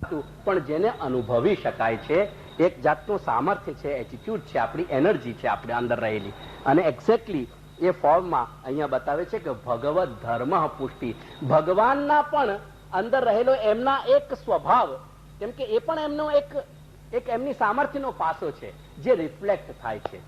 પણ જેને અનુભવી શકાય છે, એક જાતનું સામર્થ્ય છે, એટીટ્યુડ છે, આપણી એનર્જી છે આપણે અંદર રહેલી. અને એક્ઝેક્ટલી એ ફોર્મમાં અહીંયા બતાવે છે કે ભગવત ધર્મ પુષ્ટિ, ભગવાનના પણ અંદર રહેલો એમના એક સ્વભાવ, કેમ કે એ પણ એમનો એક એમની સામર્થ્યનો પાસો છે જે રિફ્લેક્ટ થાય છે.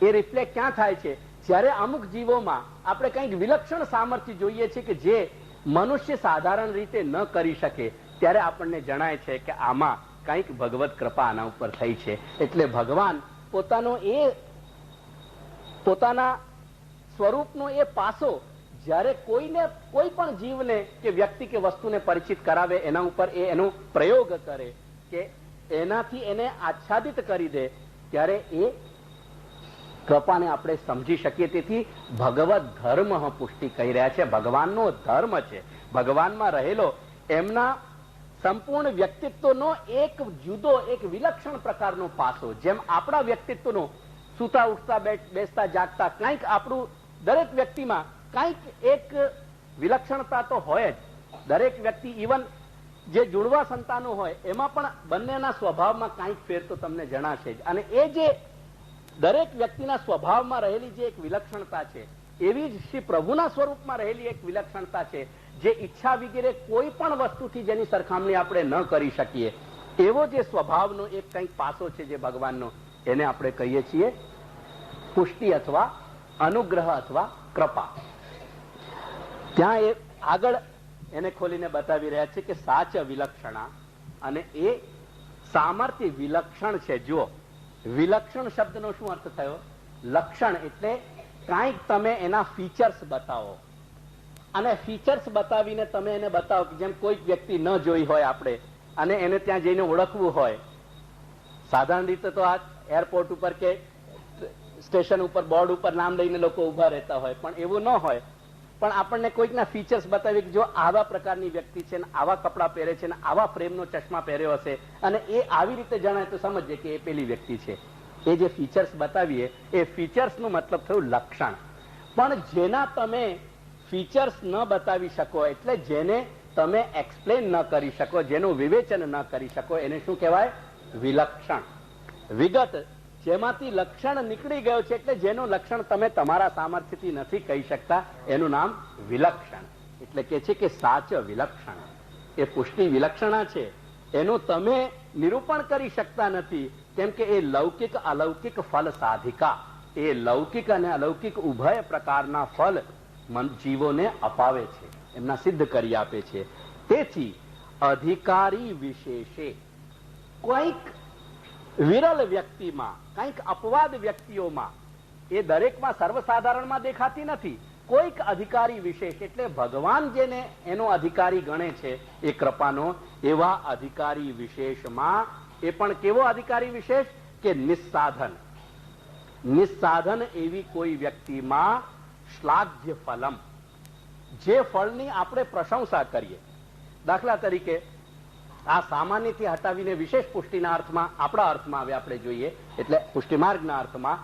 એ રિફ્લેક્ટ ક્યાં થાય છે? જ્યારે અમુક જીવોમાં આપણે કંઈક વિલક્ષણ સામર્થ્ય જોઈએ છે કે જે મનુષ્ય સાધારણ રીતે ન કરી શકે, ત્યારે આપણને જણાય છે કે આમાં કંઈક ભગવત કૃપા આના ઉપર થઈ છે. એટલે ભગવાન પોતાના સ્વરૂપનો એ પાસો જ્યારે કોઈ પણ જીવને કે વ્યક્તિ કે વસ્તુને પરિચિત કરાવે, એના ઉપર એનો પ્રયોગ કરે કે એનાથી એને આચ્છાદિત કરી દે, ત્યારે એ કૃપાને આપણે સમજી શકીએ. તેથી ભગવત ધર્મ પુષ્ટિ કહી રહ્યા છે. ભગવાનનો ધર્મ છે, ભગવાનમાં રહેલો એમના સંપૂર્ણ વ્યક્તિત્વનો એક જુદો, એક વિલક્ષણ પ્રકારનો પાસો. જેમ આપણા વ્યક્તિત્વનો સૂતા ઉઠતા બેસતા જાગતા કંઈક આપણું દરેક વ્યક્તિમાં કંઈક એક વિલક્ષણતા તો હોય જ. દરેક વ્યક્તિ, ઇવન જે જુડવા સંતાનો હોય એમાં પણ બંનેના સ્વભાવમાં કંઈક ફેર તો તમને જણાશે જ. અને એ જે દરેક વ્યક્તિના સ્વભાવમાં રહેલી જે એક વિલક્ષણતા છે, એવી જ શ્રી પ્રભુના સ્વરૂપમાં રહેલી એક વિલક્ષણતા છે, જે ઈચ્છા વગેરે કોઈ પણ વસ્તુથી જેની સરખામણી આપણે ન કરી શકીએ, એવો જે સ્વભાવનો એક કંઈક પાસો છે જે ભગવાનનો, એને આપણે કહીએ છીએ પુષ્ટિ અથવા અનુગ્રહ અથવા કૃપા. ત્યાં એ આગળ એને ખોલીને બતાવી રહ્યા છે કે સાચ વિલક્ષણા, અને એ સામર્થ્ય વિલક્ષણ છે. જુઓ, વિલક્ષણ શબ્દનો શું અર્થ થયો? લક્ષણ એટલે કાંઈક તમે એના ફીચર્સ બતાવો, અને ફીચર્સ બતાવીને તમે એને બતાવો કે જેમ કોઈક વ્યક્તિ ન જોઈ હોય આપણે, અને એને ત્યાં જઈને ઓળખવું હોય. સાધારણ રીતે તો આ એરપોર્ટ ઉપર કે સ્ટેશન ઉપર બોર્ડ ઉપર નામ લઈને લોકો ઉભા રહેતા હોય, પણ એવું ન હોય. પણ આપણને કોઈકના ફીચર્સ બતાવી કે જો આવા પ્રકારની વ્યક્તિ છે, આવા કપડા પહેરે છે, આવા ફ્રેમનો ચશ્મા પહેર્યો હશે, અને એ આવી રીતે જણાય તો સમજીએ કે એ પેલી વ્યક્તિ છે. એ જે ફીચર્સ બતાવીએ, એ ફીચર્સનું મતલબ થયું લક્ષણ. પણ જેના તમે ફીચર્સ ન બતાવી શકો, એટલે જેને તમે એક્સપ્લેન ન કરી શકો, જેનું વિવેચન ન કરી શકો, એને શું કહેવાય? વિલક્ષણ. વિગત, જેમાંથી લક્ષણ નીકળી ગયો છે, એટલે જેનું લક્ષણ તમે તમારા સામર્થ્યથી નથી કહી શકતા, એનું નામ વિલક્ષણ. એટલે કે છે કે સાચ વિલક્ષણ. એ પુષ્ટિ વિલક્ષણા છે, એનું તમે નિરૂપણ કરી શકતા નથી, કેમ કે એ લૌકિક અલૌકિક ફલ સાધિકા, એ લૌકિક અને અલૌકિક ઉભય પ્રકારના ફલ જીવોને અપાવે છે, એમના સિદ્ધ કરી આપે છે. તેથી અધિકારી વિશેષે, કોઈક વિરલ વ્યક્તિમાં, કંઈક અપવાદ વ્યક્તિઓમાં, એ દરેકમાં સર્વસાધારણમાં દેખાતી નથી, કોઈક અધિકારી વિશેષ, એટલે ભગવાન જેને એનો અધિકારી ગણે છે એ કૃપાનો, એવા અધિકારી વિશેષમાં, એ પણ કેવો અધિકારી વિશેષ? કે નિસ્સાધન. નિસ્સાધન એવી કોઈ વ્યક્તિમાં શ્લાઘ્ય ફલમ, જે ફળની આપણે પ્રશંસા કરીએ. દાખલા તરીકે આ સામાન્યથી હટાવીને વિશેષ પુષ્ટિના અર્થમાં, આપણા અર્થમાં હવે આપણે જોઈએ, એટલે પુષ્ટિ માર્ગના અર્થમાં,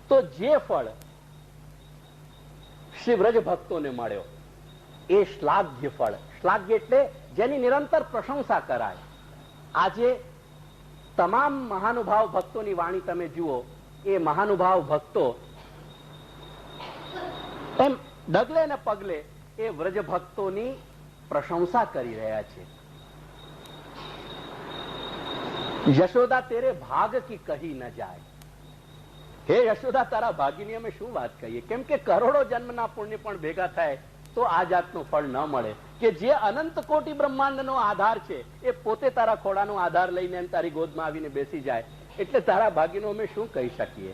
તો જે ફળ શ્રી વ્રજ ભક્તોને મળ્યો એ શ્લાઘ્ય ફળ. શ્લાઘ્ય એટલે જેની નિરંતર પ્રશંસા કરાય. આજે તમામ મહાનુભાવ ભક્તોની વાણી તમે જુઓ, એ મહાનુભાવ ભક્તો એમ ડગલે ને પગલે એ વ્રજ ભક્તોની પ્રશંસા કરી રહ્યા છે. યશોદા તેરે ભાગ કી કહી ન જાય. હે યશોદા, તારા ભાગીની અમે શું વાત કહીએ? કેમ કે કરોડો જન્મના પુણ્ય પણ ભેગા થાય તો આ જાતનું ફળ ન મળે, કે જે અનંત કોટી બ્રહ્માંડનો આધાર છે એ પોતે તારા ખોડાનો આધાર લઈને તારી ગોદમાં આવીને બેસી જાય. એટલે તારા ભાગીનો અમે શું કહી શકીએ?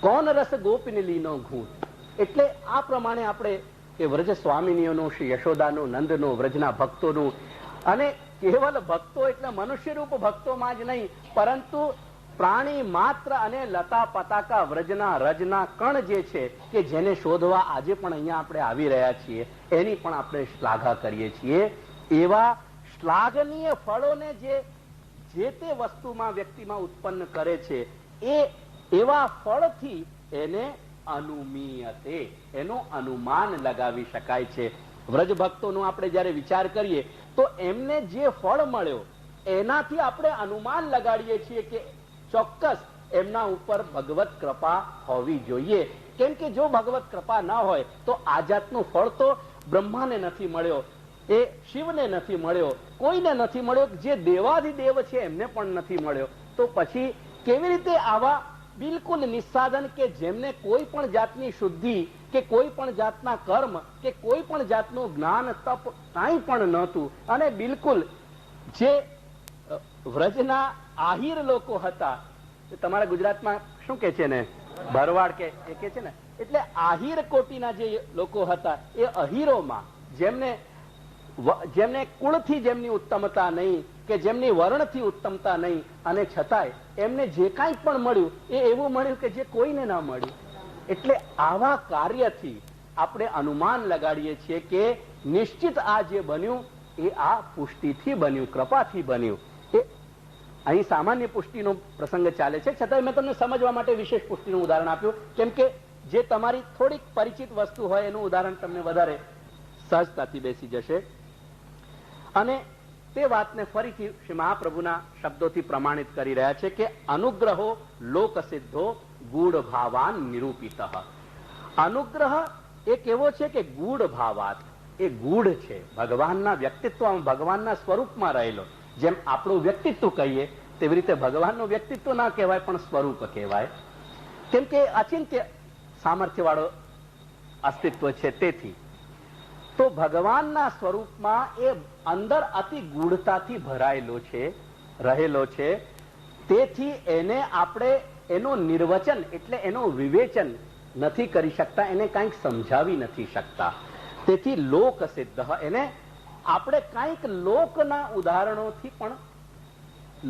કોણ રસ ગોપીને લીનો ઘૂંટ. એટલે આ પ્રમાણે આપણે એ વ્રજ સ્વામિનીઓનું, શ્રી યશોદાનું, નંદનું, વ્રજના ભક્તોનું, અને કેવલ ભક્તો એટલે મનુષ્ય રૂપ ભક્તોમાં જ નહીં, પરંતુ પ્રાણી માત્ર અને લતા પતાકા વ્રજના રજના કણ જે છે, કે જેને શોધવા આજે પણ અહીંયા આપણે આવી રહ્યા છીએ, એની પણ આપણે શ્લાઘા કરીએ છીએ. એવા શ્લાઘનીય ફળોને જે તે વસ્તુમાં, વ્યક્તિમાં ઉત્પન્ન કરે છે, એ એવા ફળથી એને અનુમીયતે, એનો અનુમાન લગાવી શકાય છે. વ્રજ ભક્તોનો આપણે જયારે વિચાર કરીએ તો એમને જે ફળ મળ્યો એનાથી આપણે અનુમાન લગાડીએ છીએ કે ચોક્કસ એમના ઉપર ભગવત કૃપા હોવી જોઈએ. કેમ કે જો ભગવત કૃપા ના હોય તો આ જાતનું ફળ તો બ્રહ્માને નથી મળ્યો, એ શિવને નથી મળ્યો, કોઈને નથી મળ્યો, જે દેવાધિદેવ છે એમને પણ નથી મળ્યો. તો પછી કેવી રીતે આવા બિલકુલ નિસ્સાધન કે જેમને કોઈ પણ જાતની શુદ્ધિ કે કોઈ પણ જાતના કર્મ કે કોઈ પણ જાતનું જ્ઞાન તપ કાંઈ પણ નહોતું, અને બિલકુલ જે વ્રજના આહિર લોકો હતા, તમારા ગુજરાતમાં શું કે છે ને, ભરવાડ કે એ કે છે ને, એટલે આહિર કોટીના જે લોકો હતા એ અહીરોમાં જેમને કુળથી જેમની ઉત્તમતા નહીં કે જેમની વર્ણથી ઉત્તમતા નહીં, અને છતાંય એમને જે કાંઈ પણ મળ્યું એ એવું મળ્યું કે જે કોઈને ના મળ્યું. એટલે આવા કાર્યથી આપણે અનુમાન લગાડીએ છીએ કે નિશ્ચિત આ જે બન્યું એ આ પુષ્ટિથી બન્યું, કૃપાથી બન્યું. એ અહીં સામાન્ય પુષ્ટિનો પ્રસંગ ચાલે છે, છતાં મેં તમને સમજવા માટે વિશેષ પુષ્ટિનું ઉદાહરણ આપ્યું, કેમ કે જે તમારી થોડીક પરિચિત વસ્તુ હોય એનું ઉદાહરણ તમને વધારે સહજતાથી બેસી જશે. અને તે વાતને ફરીથી શ્રી મહાપ્રભુના શબ્દોથી પ્રમાણિત કરી રહ્યા છે કે અનુગ્રહો લોક સિદ્ધો ગૂઢ ભાવાન નિરૂપિત. અનુગ્રહ એક એવો છે કે ગૂઢ ભાવાત, એ ગૂઢ છે, ભગવાનના વ્યક્તિત્વમાં, ભગવાનના સ્વરૂપમાં રહેલો. જેમ આપણું વ્યક્તિત્વ કહીએ તેવી રીતે ભગવાનનું વ્યક્તિત્વ ના કહેવાય પણ સ્વરૂપ કહેવાય, કેમ કે અચિંત્ય સામર્થ્ય વાળો અસ્તિત્વ છે. તેથી તો ભગવાનના સ્વરૂપમાં એ અંદર અતિ ગૂઢતાથી ભરાયેલો છે, રહેલો છે. તેથી એને આપણે એનું નિર્વચન એટલે એનું વિવેચન નથી કરી શકતા, એને કંઈક સમજાવી નથી શકતા. તેથી લોક સિદ્ધ, એને આપણે કંઈક લોકના ઉદાહરણોથી પણ,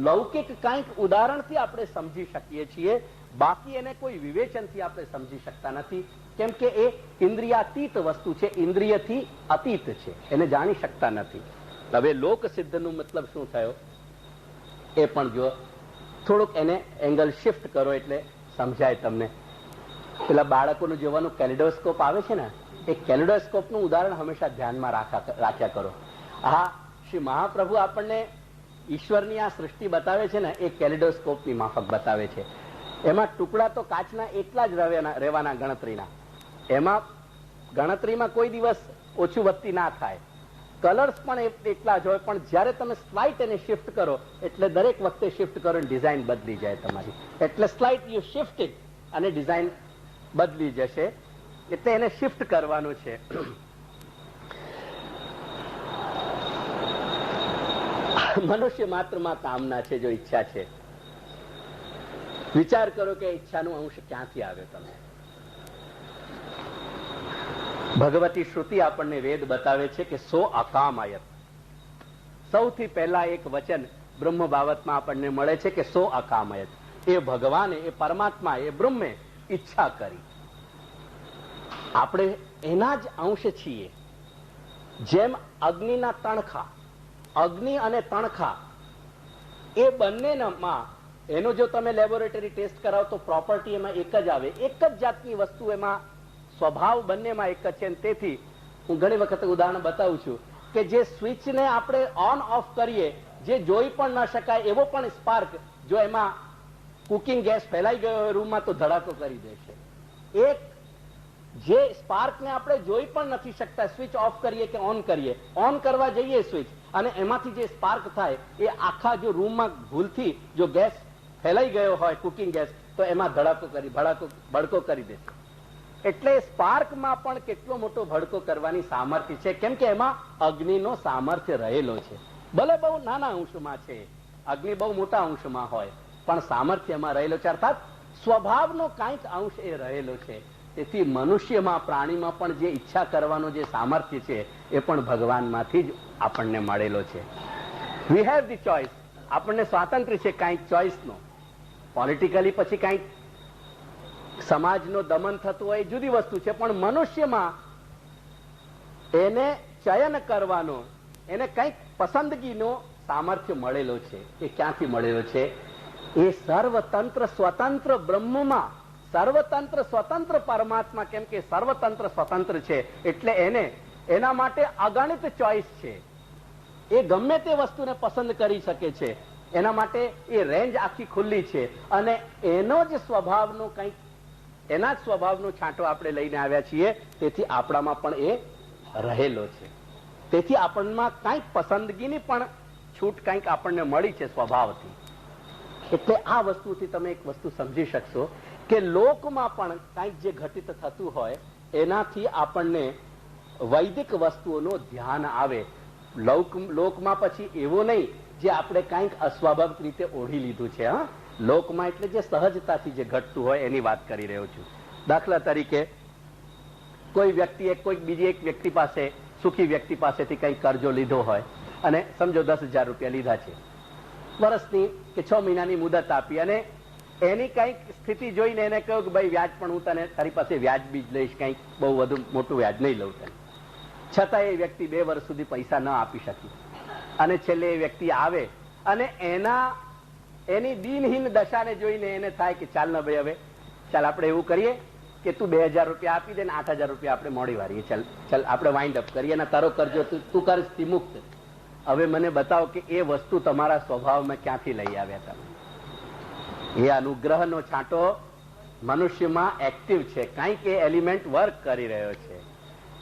લૌકિક કંઈક ઉદાહરણથી આપણે સમજી શકીએ છીએ, બાકી એને કોઈ વિવેચનથી આપણે સમજી શકતા નથી. કેમ કે એ ઇન્દ્રિયાતીત વસ્તુ છે, ઇન્દ્રિયથી અતીત છે, એને જાણી શકતા નથી. હવે લોક સિદ્ધનો મતલબ શું થયો એ પણ જો થોડુંક એને એંગલ શિફ્ટ કરો એટલે સમજાય તમને. પેલા બાળકોનું જોવાનું કેલિડોસ્કોપ આવે છે ને, એ કેલિડોસ્કોપનું ઉદાહરણ હંમેશા ધ્યાનમાં રાખ્યા કરો. હા, શ્રી મહાપ્રભુ આપણને ઈશ્વરની આ સૃષ્ટિ બતાવે છે ને, એ કેલિડોસ્કોપની માફક બતાવે છે. એમાં ટુકડા તો કાચના એટલા જ રહેવાના ગણતરીના, એમાં ગણતરીમાં કોઈ દિવસ ઓછું વધતી ના થાય. કલર્સ પણ એટલા જ હોય, પણ જયારે તમે સ્લાઇટ એને શિફ્ટ કરો એટલે દરેક વખતે શિફ્ટ કરો ડિઝાઇન બદલી જાય તમારી. એટલે સ્લાઇટ યુ શિફ્ટ ઇટ અને ડિઝાઇન બદલી જશે. એટલે એને શિફ્ટ કરવાનું છે. મનુષ્ય માત્રમાં કામના છે, જો ઈચ્છા છે. વિચાર કરો કે ઈચ્છાનું અંશ ક્યાંથી આવ્યો. તમે ભગવતી શ્રુતિ આપણને વેદ બતાવે છે કે સો અકામાયત. સૌથી પહેલા એક વચન બ્રહ્મ બાબતમાં આપણને મળે છે કે સો અકામાયત. એ ભગવાને, એ પરમાત્મા, એ બ્રહ્મે ઈચ્છા કરી. આપણે એના જ અંશ છીએ. જેમ અગ્નિના તણખા, અગ્નિ અને તણખા એ બંનેમાં એનો જો તમે લેબોરેટરી ટેસ્ટ કરાવો તો પ્રોપર્ટી એમાં એક જ આવે, એક જ જાતની વસ્તુ, એમાં સ્વભાવ બંનેમાં એક જ છે. તેથી હું ઘણી વખત ઉદાહરણ બતાવું છું કે જે સ્વિચને આપણે ઓન ઓફ કરીએ, જે જોઈ પણ ન શકાય એવો પણ સ્પાર્ક જો એમાં કુકિંગ ગેસ ફેલાઈ ગયો હોય રૂમમાં તો ધડાકો કરી દેશે. એક જે સ્પાર્કને આપણે જોઈ પણ નથી શકતા, સ્વિચ ઓફ કરીએ કે ઓન કરીએ, ઓન કરવા જઈએ સ્વિચ અને એમાંથી જે સ્પાર્ક થાય એ આખા જો રૂમમાં ભૂલથી જો ગેસ ફેલાઈ ગયો હોય કુકિંગ ગેસ તો એમાં ધડાકો કરી ભડકો કરી દેશે. એટલે સ્પાર્કમાં પણ કેટલો મોટો ભડકો કરવાની સામર્થ્ય છે, કેમ કે એમાં અગ્નિનો સામર્થ્ય રહેલો છે. ભલે બહુ નાના અંશમાં છે, અગ્નિ બહુ મોટા અંશમાં હોય, પણ સામર્થ્યમાં રહેલો છે, અર્થાત સ્વભાવનો કાંઈક અંશ એ રહેલો છે. તેથી મનુષ્યમાં, પ્રાણીમાં પણ જે ઈચ્છા કરવાનો જે સામર્થ્ય છે એ પણ ભગવાનમાંથી જ આપણને મળેલો છે. We have the choice. આપણને સ્વાતંત્ર્ય છે કાંઈક ચોઇસનો. પોલિટિકલી પછી કાંઈક સમાજનો દમન થતું હોય જુદી વસ્તુ છે, પણ મનુષ્યમાં એને ચયન કરવાનો, એને કંઈક પસંદગીનો સામર્થ્ય મળેલો છે. એ ક્યાંથી મળેલો છે? એ સર્વતંત્ર સ્વતંત્ર બ્રહ્મમાં, સર્વતંત્ર સ્વતંત્ર પરમાત્મા. કેમ કે સર્વતંત્ર સ્વતંત્ર છે એટલે એને, એના માટે અગણિત ચોઇસ છે. એ ગમે તે વસ્તુને પસંદ કરી શકે છે. એના માટે એ રેન્જ આખી ખુલ્લી છે અને એનો જ સ્વભાવનો કંઈક એના જ સ્વભાવનો છાંટો આપણે લઈને આવ્યા છીએ. તેથી આપણામાં પણ એ રહેલો છે. તેથી આપણમાં કંઈક પસંદગીની પણ છૂટ કંઈક આપણને મળી છે સ્વભાવથી. એટલે આ વસ્તુથી તમે એક વસ્તુ સમજી શકશો કે લોકમાં પણ કંઈક જે ઘટિત થતું હોય એનાથી આપણને વૈદિક વસ્તુઓનું ધ્યાન આવે. લોકમાં પછી એવો નહીં જે આપણે કંઈક અસ્વાભાવિક રીતે ઓઢી લીધું છે. હા, લોકમાં એટલે જે સહજતાથી જે ઘટતું હોય એની વાત કરી રહ્યો છું. દાખલા તરીકે કોઈ વ્યક્તિએ કોઈ બીજી એક વ્યક્તિ પાસે, સુખી વ્યક્તિ પાસેથી કંઈક કર્જો લીધો હોય અને સમજો 10,000 રૂપિયા લીધા છે. વર્ષની કે 6 મહિનાની મુદત આપી અને એની કંઈક સ્થિતિ જોઈને એને કહ્યું કે ભાઈ વ્યાજ પણ હું તને તારી પાસે વ્યાજ બીજ લઈશ, કંઈક બહુ વધુ મોટું વ્યાજ નહીં લઉં તને. છતાં એ વ્યક્તિ 2 વર્ષ સુધી પૈસા ન આપી શકી અને છેલ્લે એ વ્યક્તિ આવે અને એની દિનહીન દશાને જોઈને એને થાય કે ચાલ ને ભાઈ, હવે ચાલ આપણે એવું કરીએ કે તું 2,000 રૂપિયા આપી દે ને 8,000 રૂપિયા આપણે મોડી વારીએ. ચાલ આપણે વાઇન્ડ અપ કરીએ અને તારો કરજો તું કર્જથી મુક્ત. હવે મને બતાવો કે એ વસ્તુ તમારા સ્વભાવમાં ક્યાંથી લઈ આવ્યા તમે? એ અનુગ્રહનો છાંટો મનુષ્યમાં એક્ટિવ છે, કંઈક એ એલિમેન્ટ વર્ક કરી રહ્યો છે.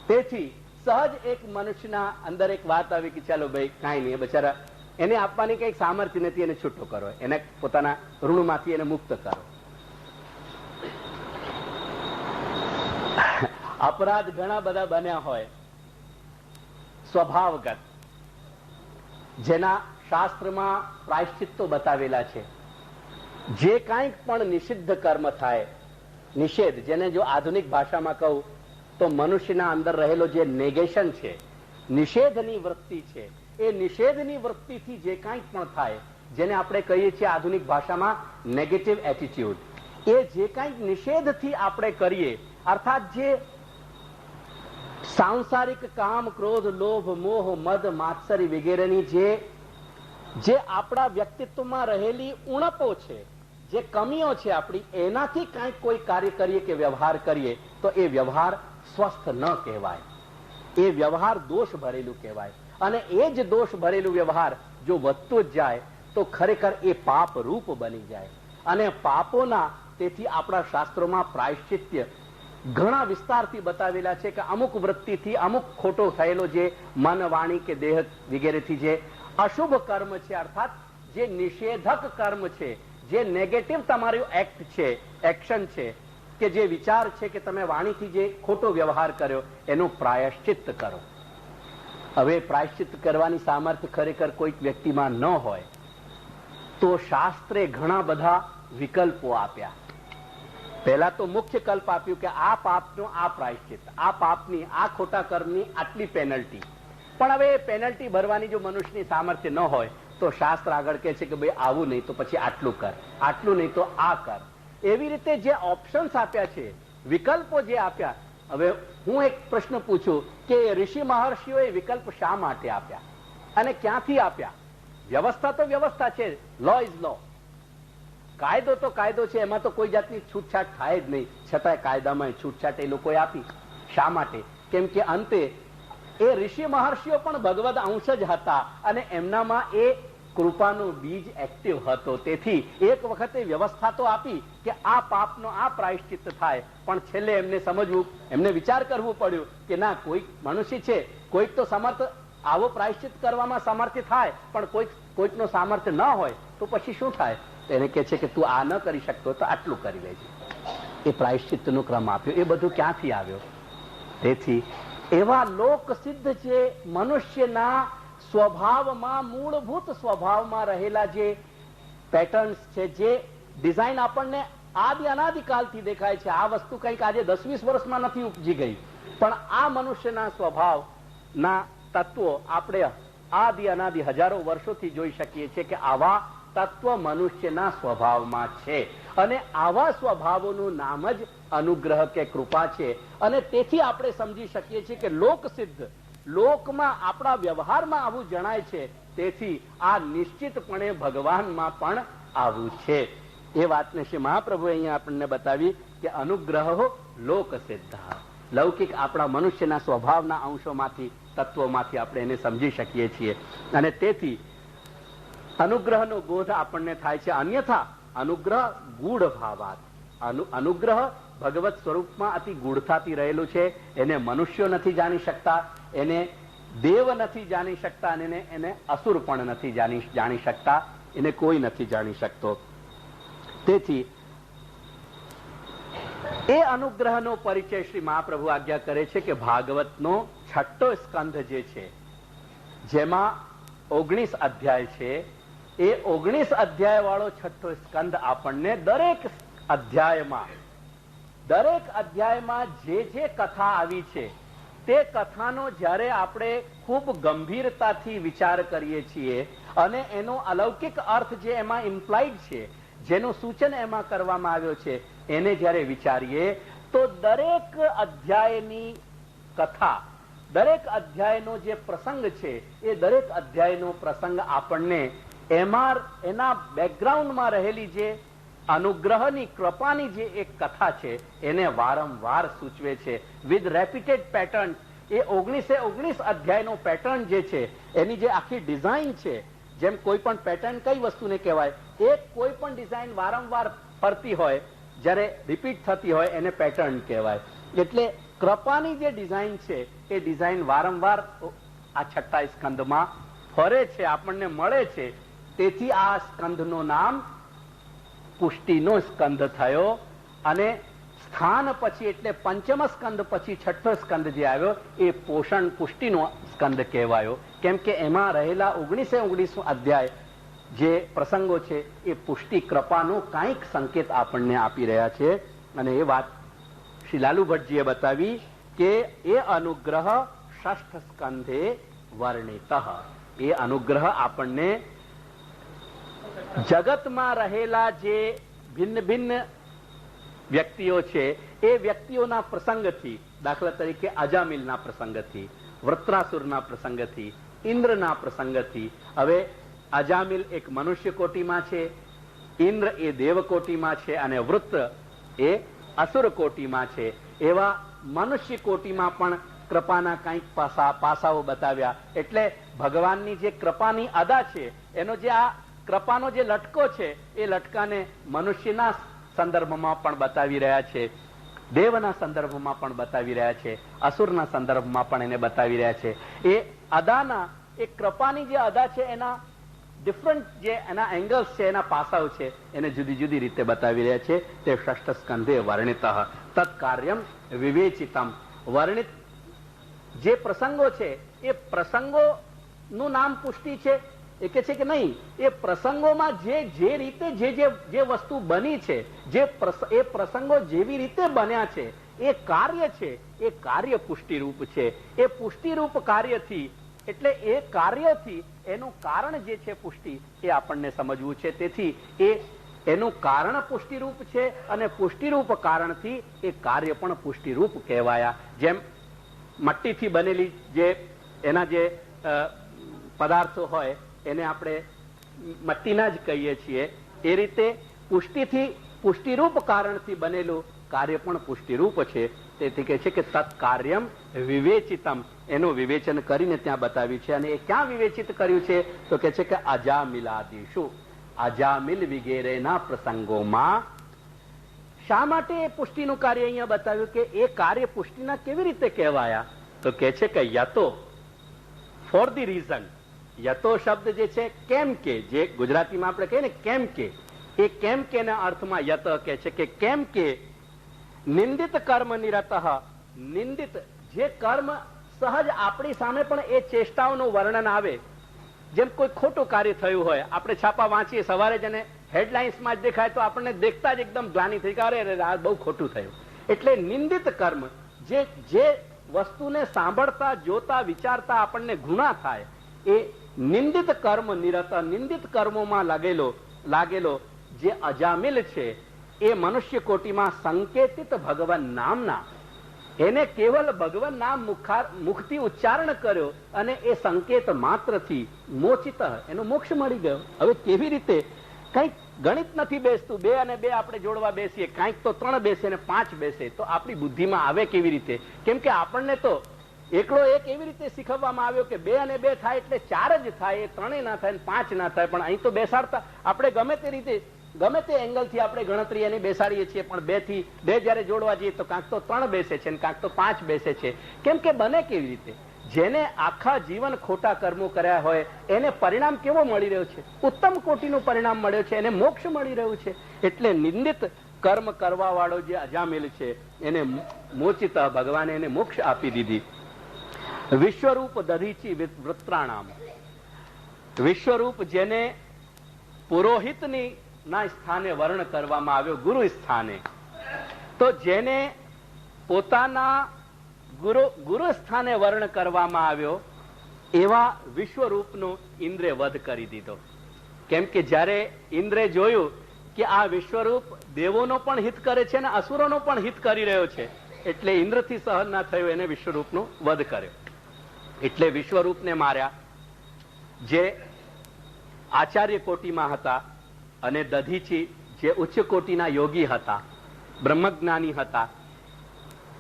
તેથી સહજ એક મનુષ્યના અંદર એક વાત આવી કે ચાલો ભાઈ કાંઈ નહીં, બચારા એને આપવાની કઈક સામર્થ્ય નથી, એને છૂટો કરો, એને પોતાના ઋણમાંથી એને મુક્ત કરો. અપરાધ ઘણા બધા બન્યા હોય સ્વભાવગત, જેના શાસ્ત્રમાં પ્રાયશ્ચિત્તો બતાવેલા છે. જે કાંઈક પણ નિષિદ્ધ કર્મ થાય, નિષેધ, જેને જો આધુનિક ભાષામાં કહું તો મનુષ્યના અંદર રહેલો જે નેગેશન છે, નિષેધની વૃત્તિ છે, એ નિષેધની વૃત્તિથી જે કાંઈક પણ થાય, જેને આપણે કહીએ છીએ આધુનિક ભાષામાં નેગેટિવ એટીટ્યુડ, એ જે કાંઈક નિષેધથી આપણે કરીએ, અર્થાત જે સાંસારિક કામ, ક્રોધ, લોભ, મોહ, મદ, માત્સરી વગેરેની જે આપણા વ્યક્તિત્વમાં રહેલી ઉણપો છે, જે કમીઓ છે આપણી, એનાથી કાંઈક કોઈ કાર્ય કરીએ કે વ્યવહાર કરીએ તો એ વ્યવહાર સ્વસ્થ ન કહેવાય, એ વ્યવહાર દોષ ભરેલું કહેવાય. અને એ જ દોષ ભરેલું વ્યવહાર જો વધતું જ જાય તો ખરેખર એ પાપ રૂપ બની જાય. અને પાપોના તેથી આપણા શાસ્ત્રોમાં પ્રાયશ્ચિત્ય ઘણા વિસ્તારથી બતાવેલા છે કે અમુક વૃત્તિથી, અમુક ખોટો થયેલો જે મન, વાણી કે દેહ વગેરેથી જે અશુભ કર્મ છે, અર્થાત જે નિષેધક કર્મ છે, જે નેગેટિવ તમારું એક્ટ છે, એક્શન છે, કે જે વિચાર છે કે તમે વાણીથી જે ખોટો વ્યવહાર કર્યો એનું પ્રાયશ્ચિત્ત કરો. હવે પ્રાયશ્ચિત્ત કરવાની સામર્થ્ય ખરેખર કોઈક વ્યક્તિમાં ન હોય તો શાસ્ત્રે ઘણા બધા વિકલ્પો આપ્યા. પહેલા તો મુખ્ય કલ્પ આપ્યું કે આ પાપનું આ પ્રાયશ્ચિત્ત, આ પાપની, આ ખોટા કર્મની આટલી પેનલ્ટી. પણ હવે એ પેનલ્ટી ભરવાની જો મનુષ્યની સામર્થ્ય ન હોય તો શાસ્ત્ર આગળ કહે છે કે ભાઈ આવું નહીં તો પછી આટલું કર, આટલું નહીં તો આ કર. એવી રીતે જે ઓપ્શન્સ આપ્યા છે, વિકલ્પો જે આપ્યા. હવે હું એક પ્રશ્ન પૂછું કે ઋષિ મહર્ષિઓએ વિકલ્પ શા માટે આપ્યા અને ક્યાંથી આપ્યા? વ્યવસ્થા તો વ્યવસ્થા છે, લો ઇઝ લો, કાયદો તો કાયદો છે, એમાં તો કોઈ જાતની છૂટછાટ થાય જ નહીં. છતાંય કાયદામાં છૂટછાટ એ લોકોએ આપી. શા માટે? કેમ કે અંતે એ ઋષિ મહર્ષિઓ પણ ભગવદ અંશ જ હતા અને એમનામાં એ કૃપાનો બીજ એક્ટિવ હતો. તેથી એક વખતે વ્યવસ્થા તો આપી કે આ પાપનો આ પ્રાયશ્ચિત્ત થાય, પણ છેલ્લે એમને સમજવું, એમને વિચાર કરવું પડ્યું કે ના, કોઈક મનુષ્ય છે, કોઈક તો સમર્થ આવો પ્રાયશ્ચિત્ત કરવામાં સમર્થ થાય, પણ કોઈકનો સામર્થ્ય ન હોય તો પછી શું થાય? એને કહે છે કે તું આ ન કરી શકતો તો આટલું કરી લેજે. એ પ્રાયશ્ચિત્તનો ક્રમ આપ્યો. એ બધું ક્યાંથી આવ્યો? તેથી એવા લોક સિદ્ધ જે મનુષ્યના સ્વભાવમાં, મૂળભૂત સ્વભાવમાં રહેલા જે પેટર્ન્સ છે, જે ડિઝાઇન આપણને આદિ અનાદિકાલથી દેખાય છે. આ વસ્તુ કંઈક આજે 10-20 વર્ષમાં નથી ઉપજી ગઈ, પણ આ મનુષ્યના સ્વભાવના તત્વો આપણે આદિ અનાદિ હજારો વર્ષોથી જોઈ શકીએ છીએ કે આવા તત્વ મનુષ્યના સ્વભાવમાં છે. અને આવા સ્વભાવોનું નામ જ અનુગ્રહ કે કૃપા છે. અને તેથી આપણે સમજી શકીએ છીએ કે લોકસિદ્ધ, લોકમાં આપણા વ્યવહારમાં આવું જણાય છે, તેથી આ નિશ્ચિતપણે ભગવાનમાં પણ આવું છે. એ વાતને શ્રી મહાપ્રભુએ અહીંયા આપણને બતાવી કે અનુગ્રહ લોક સિદ્ધ. લૌકિક આપણા મનુષ્યના સ્વભાવના અંશોમાંથી, તત્વોમાંથી આપણે એને સમજી શકીએ છીએ. અને તેથી અનુગ્રહનો બોધ આપણને થાય છે. અન્યથા અનુગ્રહ ગૂઢ ભાવાત, અનુગ્રહ ભગવત સ્વરૂપમાં અતિ ગૂઢતાથી રહેલું છે. એને મનુષ્યો નથી જાણી શકતા, એને દેવ નથી જાણી શકતા, અને એને અસુર પણ નથી જાણી શકતા, એને કોઈ નથી જાણી શકતો. તેથી એ અનુગ્રહનો પરિચય શ્રી મહાપ્રભુ આજ્ઞા કરે છે કે ભાગવતનો 6ઠ્ઠો સ્કંધ જે છે, જેમાં 19 અધ્યાય છે, એ 19 અધ્યાય વાળો 6ઠ્ઠો સ્કંધ આપણને દરેક અધ્યાયમાં જે જે કથા આવી છે તે કથાનો જ્યારે આપણે ખૂબ ગંભીરતાથી વિચાર કરીએ છીએ અને એનો અલૌકિક અર્થ જે એમાં ઇમ્પ્લાઇડ છે, જેનું સૂચન એમાં કરવામાં આવ્યો છે, એને જ્યારે વિચારીએ તો દરેક અધ્યાયની કથા, દરેક અધ્યાયનો જે પ્રસંગ છે, એ દરેક અધ્યાયનો પ્રસંગ આપણને એના બેકગ્રાઉન્ડમાં રહેલી જે અનુગ્રહની, કૃપાની જે એક કથા છે એને વારંવાર સૂચવે છે વિથ રેપિટેડ પેટર્ન. એ 19 અધ્યાયનો પેટર્ન જે છે, એની જે આખી ડિઝાઇન છે, જેમ કોઈ પણ પેટર્ન કઈ વસ્તુને કહેવાય, એ કોઈ પણ ડિઝાઇન વારંવાર ફરતી હોય, જ્યારે રિપીટ થતી હોય એને પેટર્ન કહેવાય. એટલે કૃપાની જે ડિઝાઇન છે એ ડિઝાઇન વારંવાર આ 6ઠ્ઠા સ્કંધમાં ફરે છે, આપણને મળે છે. તેથી આ સ્કંધનું નામ પુષ્ટિનો સ્કંધ થયો. અને સ્થાન પછી એટલે પંચમ સ્કંધ પછી 6ઠ્ઠો સ્કંધ જે આવ્યો એ પોષણ પુષ્ટિનો સ્કંધ કહેવાયો. કેમ કે એમાં રહેલા 19 અધ્યાય જે પ્રસંગો છે એ પુષ્ટિ, કૃપાનો કાંઈક સંકેત આપણને આપી રહ્યા છે. અને એ વાત શ્રી લાલુ ભટ્ટજીએ બતાવી કે એ અનુગ્રહ 6ઠ્ઠ સ્કંધે વર્ણિત. એ અનુગ્રહ આપણને જગતમાં રહેલા જે ભિન્ન ભિન્ન વ્યક્તિઓ છે એ વ્યક્તિઓના પ્રસંગથી, દાખલા તરીકે અજામિલના પ્રસંગથી, વૃત્રાસુરના પ્રસંગથી, ઇન્દ્રના પ્રસંગથી. હવે અજામિલ એક મનુષ્ય કોટીમાં છે, ઇન્દ્ર એ દેવ કોટીમાં છે, અને વૃત્ર એ અસુર કોટીમાં છે. એવા મનુષ્ય કોટીમાં પણ કૃપાના કંઈક પાસાઓ બતાવ્યા. એટલે ભગવાનની જે કૃપાની અદા છે, એનો જે આ કૃપાનો જે લટકો છે, એ લટકાને મનુષ્યના સંદર્ભમાં પણ બતાવી રહ્યા છે, દેવના સંદર્ભમાં પણ બતાવી રહ્યા છે, અસુરના સંદર્ભમાં પણ એને બતાવી રહ્યા છે. એ અદાના, એ કૃપાની જે અદા છે એના ડિફરન્ટ જે એના એંગલ્સ છે, એના પાસાઓ છે, એને જુદી જુદી રીતે બતાવી રહ્યા છે. તે 6ઠ્ઠ સ્કંધે વર્ણિત. તત્કાર્યમ વિવેચિતમ. વર્ણિત જે પ્રસંગો છે એ પ્રસંગોનું નામ પુષ્ટિ છે એ કે છે કે નહીં, એ પ્રસંગોમાં જે રીતે જે વસ્તુ બની છે, એ પ્રસંગો જેવી રીતે બન્યા છે, એ કાર્ય છે, એ કાર્ય પુષ્ટિ રૂપ છે. એ પુષ્ટિ રૂપ કાર્યથી, એટલે એ કાર્યથી એનું કારણ જે છે પુષ્ટિ, એ આપણને સમજવું છે. તેથી એનું કારણ પુષ્ટિરૂપ છે, અને પુષ્ટિરૂપ કારણથી એ કાર્ય પણ પુષ્ટિરૂપ કહેવાયા. જેમ મટ્ટીથી બનેલી એના જે પદાર્થો હોય એને આપણે મટ્ટીના જ કહીએ છીએ, એ રીતે પુષ્ટિરૂપ કારણથી બનેલું કાર્ય પણ પુષ્ટિરૂપ છે. તેથી કહે છે કે તત્કાર્યમ વિવેચિતમ, એનું વિવેચન કરીને ત્યાં બતાવ્યું છે. અને એ ક્યાં વિવેચિત કર્યું છે તો કહે છે કે અજામિલાદિષુ, અજામિલ વિગેરેના પ્રસંગોમાં. શા માટે એ પુષ્ટિનું કાર્ય અહીંયા બતાવ્યું, કે એ કાર્ય પુષ્ટિના કેવી રીતે કહેવાયા? તો કહે છે કે યતો, ફોર ધી રીઝન. યતો શબ્દ જે છે કેમ કે, જે ગુજરાતીમાં આપણે કહીએ ને કેમ કે, એ કેમ કે ના અર્થમાં યત કહે છે કે કેમ કે નિંદિત કર્મ નિરતઃ, નિંદિત જે કર્મ સહજ આપણી સામે પણ એ ચેષ્ટાઓનું વર્ણન આવે. જેમ કોઈ ખોટું કાર્ય થયું હોય, આપણે છાપા વાંચીએ સવારે જ, અને હેડલાઇન્સમાં જ દેખાય તો આપણને દેખતા જ એકદમ ગ્લાનિ થઈ કે અરે આ બહુ ખોટું થયું. એટલે નિંદિત કર્મ, જે વસ્તુને સાંભળતા, જોતા, વિચારતા આપણને ઘૃણા થાય, એ નિંદિત કર્મ નિરત, નિંદિત કર્મોમાં લાગેલો જે અજામિલ છે, એ મનુષ્ય કોટીમાં સંકેતિત ભગવાન નામના, એને કેવલ ભગવાન નામ મુખથી ઉચ્ચારણ કર્યો અને એ સંકેત માત્રથી મોચિત, એનો મોક્ષ મળી ગયો. હવે કેવી રીતે કંઈક ગણિત નથી બેસતું, 2 અને 2 આપણે જોડવા બેસીએ, કાંઈક તો 3 બેસે ને 5 બેસે, તો આપણી બુદ્ધિમાં આવે કેવી રીતે? કેમ કે આપણને તો એકલો એક એવી રીતે શીખવવામાં આવ્યો કે 2 અને 2 થાય એટલે 4 જ થાય, 3 ના થાય, 5 ના થાય. પણ અહીં તો બેસાડતા આપણે ગમે તે રીતે, ગમે તે એંગલ થી આપણે ગણતરી એની બેસાડીએ છીએ, પણ 2 થી 2 જયારે જોડવા જઈએ તો કાંક તો 3 બેસે છે, કાંક તો 5 બેસે છે. કેમ કે બને કેવી રીતે? જેને આખા જીવન ખોટા કર્મો કર્યા હોય એને પરિણામ કેવો મળી રહ્યો છે? ઉત્તમ કોટીનું પરિણામ મળ્યો છે, એને મોક્ષ મળી રહ્યું છે. એટલે નિંદિત કર્મ કરવા વાળો જે અજામિલ છે એને મોચિત ભગવાને એને મોક્ષ આપી દીધી. વિશ્વરૂપ દધીચી વૃત્રાણામ, વિશ્વરૂપ જેને પુરોહિતની ના સ્થાને વર્ણ કરવામાં આવ્યો, ગુરુ સ્થાને, તો જેને પોતાના ગુરુ સ્થાને વર્ણ કરવામાં આવ્યો એવા વિશ્વરૂપનો ઇન્દ્રે વધ કરી દીધો. કેમ કે જયારે ઇન્દ્રે જોયું કે આ વિશ્વરૂપ દેવોનો પણ હિત કરે છે અને અસુરોનો પણ હિત કરી રહ્યો છે, એટલે ઇન્દ્રથી સહન ના થયું, એને વિશ્વરૂપનો વધ કર્યો. એટલે વિશ્વરૂપને માર્યા, જે આચાર્ય કોટીમાં હતા, અને દધીચી જે ઉચ્ચ કોટીના યોગી હતા, બ્રહ્મજ્ઞાની હતા.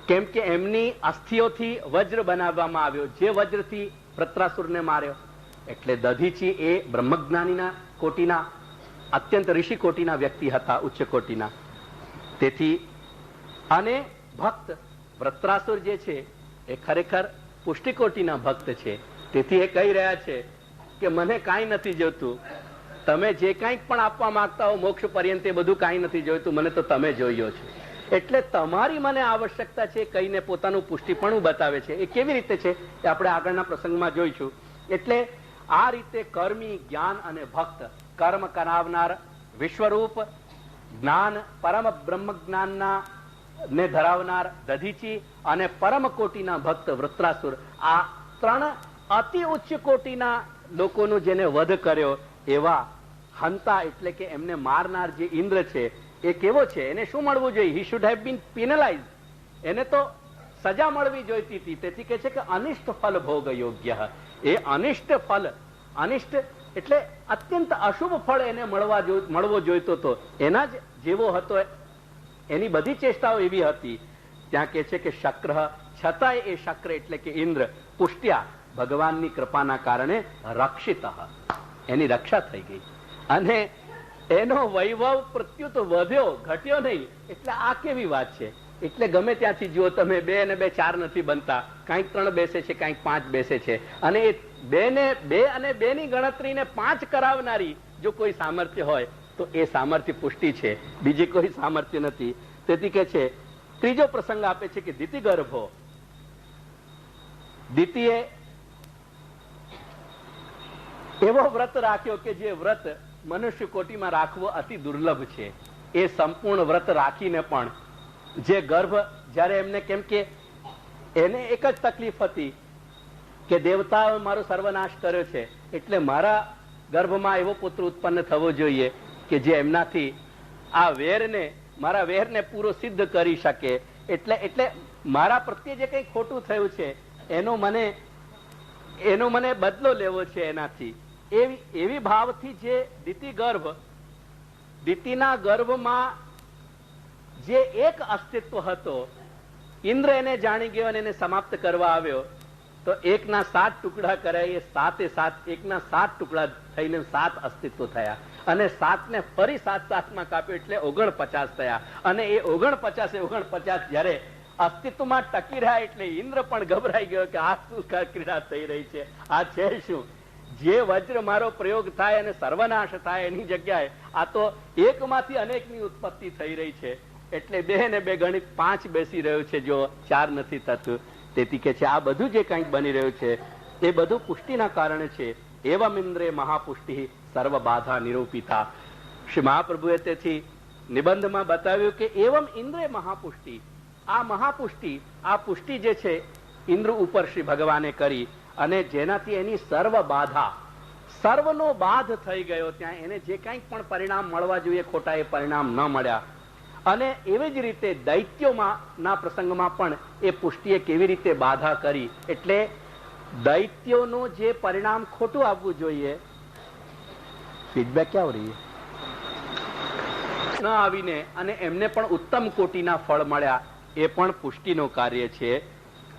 કેમ કે એમની અસ્થિઓથી વજ્ર બનાવવામાં આવ્યો, જે વજ્રથી વૃત્રાસુરને માર્યો. એટલે દધીચી એ બ્રહ્મજ્ઞાનીના કોટીના, અત્યંત ઋષિ કોટીના વ્યક્તિ હતા, ઉચ્ચ કોટીના. તેથી અને ભક્ત વૃત્રાસુર જે છે એ ખરેખર પુષ્ટિકોટીના ભક્ત છે. તેથી એ કહી રહ્યા છે કે મને કાંઈ નથી જોતું, તમે જે કાંઈક પણ આપવા માંગતા હો મોક્ષ પર્યંત, એ બધું કાંઈ નથી જોઈતું, મને તો તમે જોયો છો. એટલે તમારી મને આવશ્યકતા છે કહીને પોતાનું પુષ્ટિપણું બતાવે છે. એ કેવી રીતે છે એ આપણે આગળના પ્રસંગમાં જોઈશું. એટલે આ રીતે કર્મી, જ્ઞાન અને ભક્ત, કર્મ કરાવનાર વિશ્વરૂપ, જ્ઞાન પરમ બ્રહ્મ જ્ઞાનના ને ધરાવનાર દધીચી અને પરમ કોટીના ભક્ત વૃત્રાસુર, આ 3 અતિ ઉચ્ચ કોટીના લોકોનો જેને વધ કર્યો એવા હંતા, એટલે કે એમને મારનાર જે ઇન્દ્ર છે એ કેવો છે? એને શું મળવું જોઈએ? He should have been પેનલાઇઝ. એને તો સજા મળવી જોઈતી હતી. તેથી કે છે કે અનિષ્ટ ફલ ભોગ યોગ્ય. એ અનિષ્ટ ફલ, અનિષ્ટ એટલે અત્યંત અશુભ ફળ એને મળવો જોઈતો હતો, એના જ જેવો હતો. એની બધી ચેષ્ટાઓ એવી હતી. ત્યાં કે છે કે શક્ર, છતાંય એ શક્ર એટલે કે ઇન્દ્ર પુષ્ટ્યા, ભગવાનની કૃપાના કારણે રક્ષિત, એની રક્ષા થઈ ગઈ અને એનો વૈભવ પ્રત્યુત વધ્યો, ઘટ્યો નહીં. એટલે આ કેવી વાત છે? એટલે ગમે ત્યાંથી જુઓ તમે, 2 અને 2 4 નથી બનતા, કાંઈક 3 બેસે છે, કાંઈક 5 બેસે છે. અને એ 2 અને 2 ની ગણતરીને 5 કરાવનારી જો કોઈ સામર્થ્ય હોય તો એ સામર્થ્ય પુષ્ટિ છે, બીજી કોઈ સામર્થ્ય નથી. તેથી કે છે, ત્રીજો પ્રસંગ આપે છે કે દિતિ ગર્ભો, દિતિએ એવો વ્રત રાખ્યો કે જે વ્રત મનુષ્ય કોટીમાં રાખવો અતિ દુર્લભ છે. એ સંપૂર્ણ વ્રત રાખીને પણ જે ગર્ભ, જયારે એમને, કેમ કે એને એક જ તકલીફ હતી કે દેવતાઓ મારો સર્વનાશ કર્યો છે, એટલે મારા ગર્ભમાં એવો પુત્ર ઉત્પન્ન થવો જોઈએ કે જે એમનાથી આ વેરને, મારા વેરને પૂરો સિદ્ધ કરી શકે. એટલે મારા પ્રત્યે જે કંઈ ખોટું થયું છે એનો મને બદલો લેવો છે એનાથી. એવી ભાવથી જે દિતિ ગર્ભ, દિતિના ગર્ભમાં જે એક અસ્તિત્વ હતો, ઇન્દ્ર એને જાણી ગયો અને એને સમાપ્ત કરવા આવ્યો. તો 1ના 7 ટુકડા કરાય, એ 7 1ના 7 ટુકડા થઈને 7 અસ્તિત્વ થયા. અને 7 ને ફરી 7 માં કાપ્યો એટલે 49 થયા. અને એ 49 જયારે અસ્તિત્વમાં ટકી રહ્યા એટલે ઇન્દ્ર પણ ગભરાઈ ગયો કે આ શું ક્રીડા થઈ રહી છે, આ છે શું? જે વજ્ર મારો પ્રયોગ થાય અને સર્વનાશ થાય એની જગ્યાએ આ તો એકમાંથી અનેકની ઉત્પત્તિ થઈ રહી છે. એટલે 2 ને 2 ગણિત 5 બેસી રહ્યું છે, જો 4 નથી થતું. તેથી કે છે આ બધું જે કંઈક બની રહ્યું છે એ બધું પુષ્ટિના કારણે છે. એવમ ઇન્દ્રે મહાપુષ્ટિ સર્વ બાધા નિરૂપિતા. શ્રી મહાપ્રભુએ તેથી નિબંધમાં બતાવ્યું કે એવમ ઇન્દ્રે મહાપુષ્ટિ, આ મહાપુષ્ટિ, આ પુષ્ટિ જે છે ઇન્દ્ર ઉપર શ્રી ભગવાને કરી, અને જેનાથી એની સર્વ બાધા, સર્વનો બાધ થઈ ગયો. ત્યાં એને જે કંઈક પણ પરિણામ મળવા જોઈએ ખોટા, એ પરિણામ ન મળ્યા. અને એવી જ રીતે દૈત્યોમાં ના પ્રસંગમાં પણ એ પુષ્ટિએ કેવી રીતે બાધા કરી. એટલે દૈત્યોનું જે પરિણામ ખોટું આવવું જોઈએ, ફીડબેક ક્યાં હો રહી है? ન આવીને અને એમને પણ ઉત્તમ કોટીના ફળ મળ્યા, એ પણ પુષ્ટિનું કાર્ય છે.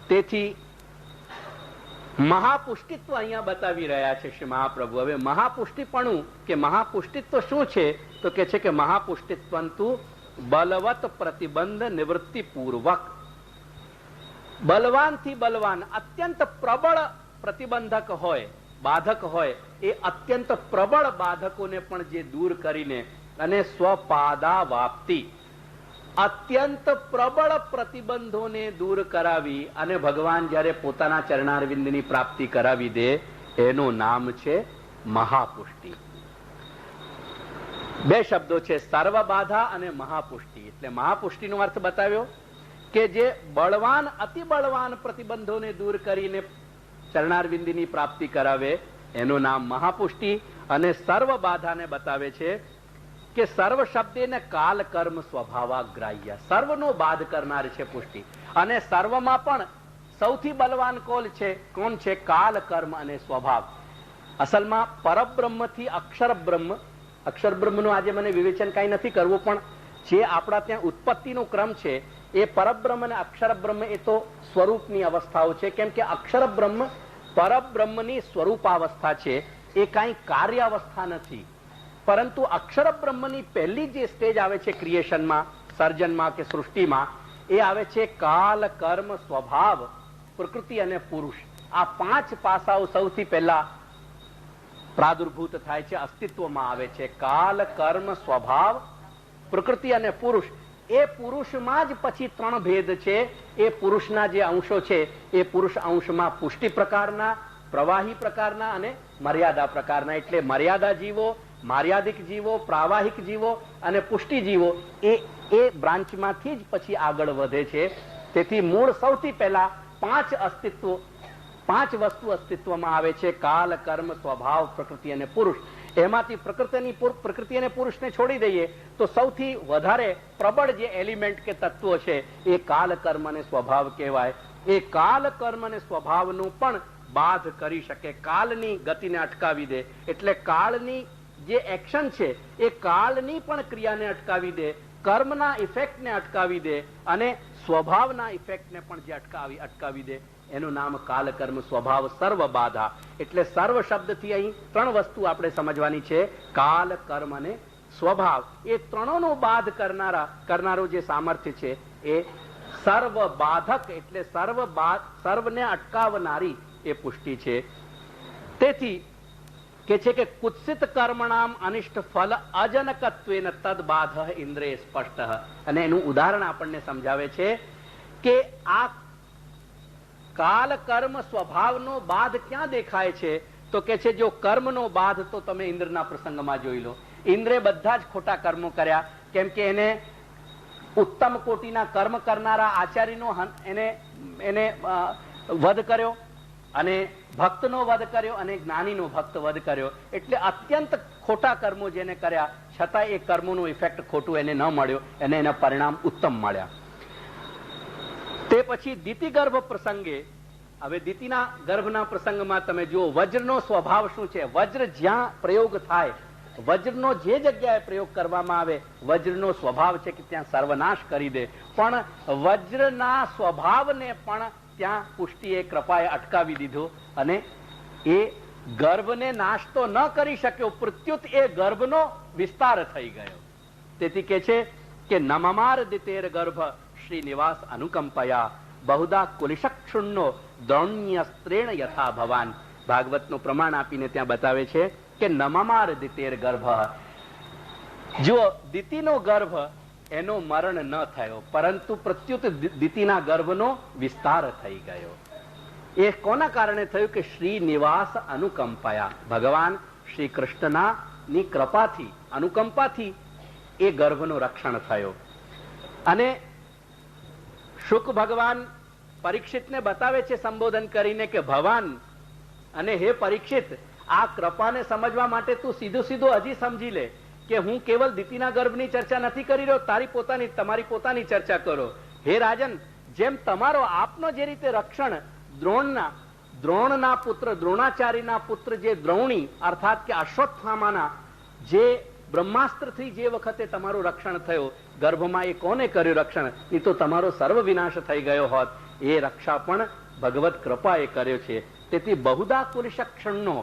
તેથી મહાપુષ્ટિત્વ અહીંયા બતાવી રહ્યા છે શ્રી મહાપ્રભુ. હવે મહાપુષ્ટિપણું કે મહાપુષ્ટિત્વ શું છે? તો કે છે કે મહાપુષ્ટિત્વંતુ બલવત પ્રતિબંધ નિવૃત્તિ પૂર્વક. બલવાનથી બલવાન, અત્યંત પ્રબળ પ્રતિબંધક હોય, બાધક હોય, એ અત્યંત પ્રબળ બાધકોને પણ જે દૂર કરીને અને સ્વપાદા વાપ્તિ, અત્યંત પ્રબળ પ્રતિબંધોને દૂર કરાવી અને ભગવાન જ્યારે પોતાના ચરણારવિંદની પ્રાપ્તિ કરાવી દે, એનું નામ છે મહાપુષ્ટિ. બે શબ્દો છે, સર્વ બાધા અને મહાપુષ્ટિ. એટલે મહાપુષ્ટિનો અર્થ બતાવ્યો કે જે બળવાન, અતિ બળવાન પ્રતિબંધોને દૂર કરીને ચરણારવિંદની પ્રાપ્તિ કરાવે, એનું નામ મહાપુષ્ટિ. અને સર્વ બાધાને બતાવે છે કે સર્વ શબ્દેને કાલ કર્મ સ્વભાવાગ્રાહ્ય, સર્વનો બાધ કરનાર છે પુષ્ટિ. અને સર્વમાં પણ સૌથી બલવાન કોણ છે? કાલ, કર્મ અને સ્વભાવ. અસલમાં પરબ્રહ્મથી અક્ષર બ્રહ્મ, અક્ષર બ્રહ્મનું આજે મને વિવેચન કઈ નથી કરવું, પણ જે આપણા ત્યાં ઉત્પત્તિનો ક્રમ છે એ પરબ્રહ્મ અને અક્ષર બ્રહ્મ એ તો સ્વરૂપની અવસ્થાઓ છે. કેમ કે અક્ષર બ્રહ્મ પરબ્રહ્મની સ્વરૂપાવસ્થા છે, એ કઈ કાર્ય અવસ્થા નથી. પરંતુ અક્ષર બ્રહ્મની પહેલી જે સ્ટેજ આવે છે ક્રિએશનમાં, સર્જનમાં કે સૃષ્ટિમાં, એ આવે છે કાલ, કર્મ, સ્વભાવ, પ્રકૃતિ અને પુરુષ. આ પાંચ પાસાઓ સૌથી પહેલા પ્રાદુર્ભૂત થાય છે, અસ્તિત્વમાં આવે છે. કાલ, કર્મ, સ્વભાવ, પ્રકૃતિ અને પુરુષ. એ પુરુષમાં જ પછી ત્રણ ભેદ છે. એ પુરુષના જે અંશો છે એ પુરુષ અંશમાં પુષ્ટિ પ્રકારના, પ્રવાહી પ્રકારના અને મર્યાદા પ્રકારના. એટલે મર્યાદા જીવો, માર્યાદિક જીવો, પ્રાવાહિક જીવો અને પુષ્ટિ જીવો એ બ્રાન્ચમાંથી જ પછી આગળ વધે છે. તેથી મૂળ સૌથી પહેલા પાંચ વસ્તુ અસ્તિત્વમાં આવે છે, કાલ, કર્મ, સ્વભાવ, પ્રકૃતિ અને પુરુષ. એમાંથી પ્રકૃતિ અને પુરુષને છોડી દઈએ તો સૌથી વધારે પ્રબળ જે એલિમેન્ટ કે તત્વો છે એ કાલ, કર્મ અને સ્વભાવ કહેવાય. એ કાલ, કર્મ અને સ્વભાવનું પણ બાધ કરી શકે, કાળની ગતિને અટકાવી દે. એટલે કાળની જે એક્શન છે એ કાળની પણ ક્રિયાને અટકાવી દે, કર્મના ઇફેક્ટને અટકાવી દે અને સ્વભાવના ઇફેક્ટને પણ જે અટકાવી દે, એનું નામ કાલ, કર્મ, સ્વભાવ, સર્વ બાધા. એટલે સર્વ શબ્દથી અહીં ત્રણ વસ્તુ આપણે સમજવાની છે, કાલ, કર્મ અને સ્વભાવ. એ ત્રણોનો બાધ કરનારો જે સામર્થ્ય છે એ સર્વ બાધક, એટલે સર્વને અટકાવનારી એ પુષ્ટિ છે. તેથી કે છે કે કુત્સિત કર્મણામ અનિષ્ટ ફલ અજનકત્વેન તદ બાધ ઇન્દ્રે સ્પષ્ટ. અને એનું ઉદાહરણ આપણને સમજાવે છે કે આ કાલ, કર્મ, સ્વભાવનો બાધ ક્યાં દેખાય છે? તો કે છે જો કર્મનો બાધ તો તમે ઇન્દ્રના પ્રસંગમાં જોઈ લો. ઇન્દ્રે બધા જ ખોટા કર્મો કર્યા, કેમ કે એને ઉત્તમ કોટીના કર્મ કરનારા આચાર્યનો એને વધ કર્યો અને ભક્તનો વધ કર્યો અને જ્ઞાનીનો ભક્ત વધ કર્યો. એટલે અત્યંત ખોટા કર્મો જેને કર્યા, છતાં એ કર્મોનું ઇફેક્ટ ખોટું એને ન મળ્યો, એને એના પરિણામ ઉત્તમ મળ્યા. તે પછી દિતિ ગર્ભ પ્રસંગે, હવે દિતિના ગર્ભના પ્રસંગમાં તમે જુઓ વજ્રનો સ્વભાવ શું છે. વજ્ર જ્યાં પ્રયોગ થાય, વજ્રનો જે જગ્યાએ પ્રયોગ કરવામાં આવે, વજ્રનો સ્વભાવ છે કે ત્યાં સર્વનાશ કરી દે. પણ વજ્રના સ્વભાવને પણ ત્યાં પુષ્ટિએ, કૃપાએ અટકાવી દીધો અને એ ગર્ભને નાશ તો ન કરી શક્યો, પ્રત્યુત એ ગર્ભનો વિસ્તાર થઈ ગયો. તેથી કે છે કે નમમાર દિતેર ગર્ભ શ્રીનિવાસ અનુકંપયા બહુદા કુલિશક્ષુણ્નો દ્રોણ્યસ્ત્રેણ યથા ભવાન. ભાગવતનું પ્રમાણ આપીને ત્યાં બતાવે છે કે નમમાર દિતેર ગર્ભ. જો દિતિનો ગર્ભ એનો મરણ ન થયો, પરંતુ પ્રત્યુત દિતિના ગર્ભનો વિસ્તાર થઈ ગયો. એ કોના કારણે થયું? કે શ્રીનિવાસ અનુકંપયા, ભગવાન શ્રી કૃષ્ણની કૃપાથી, અનુકંપાથી એ ગર્ભનું રક્ષણ થયો. અને શુક ભગવાન પરીક્ષિતને બતાવે છે સંબોધન કરીને કે ભવાન અને હે પરીક્ષિત, આ કૃપાને સમજવા માટે તું સીધું હજી સમજી લે કે હું કેવલ દિતિના ગર્ભની ચર્ચા નથી કરી રહ્યો, તમારી પોતાની ચર્ચા કરો. હે રાજન, જેમ તમારો આપનો જે રીતે રક્ષણ દ્રોણના પુત્ર, દ્રોણાચાર્યના પુત્ર જે દ્રૌણી અર્થાત કે અશ્વત્થામાના જે બ્રહ્માસ્ત્રથી જે વખતે તમારું રક્ષણ થયું, ગર્ભમાં એ કોને કર્યું રક્ષણ? એ તો તમારો સર્વ વિનાશ થઈ ગયો હોત. એ રક્ષા પણ ભગવત કૃપા એ કર્યો છે. તેથી બહુદા પુરુષક્ષણનો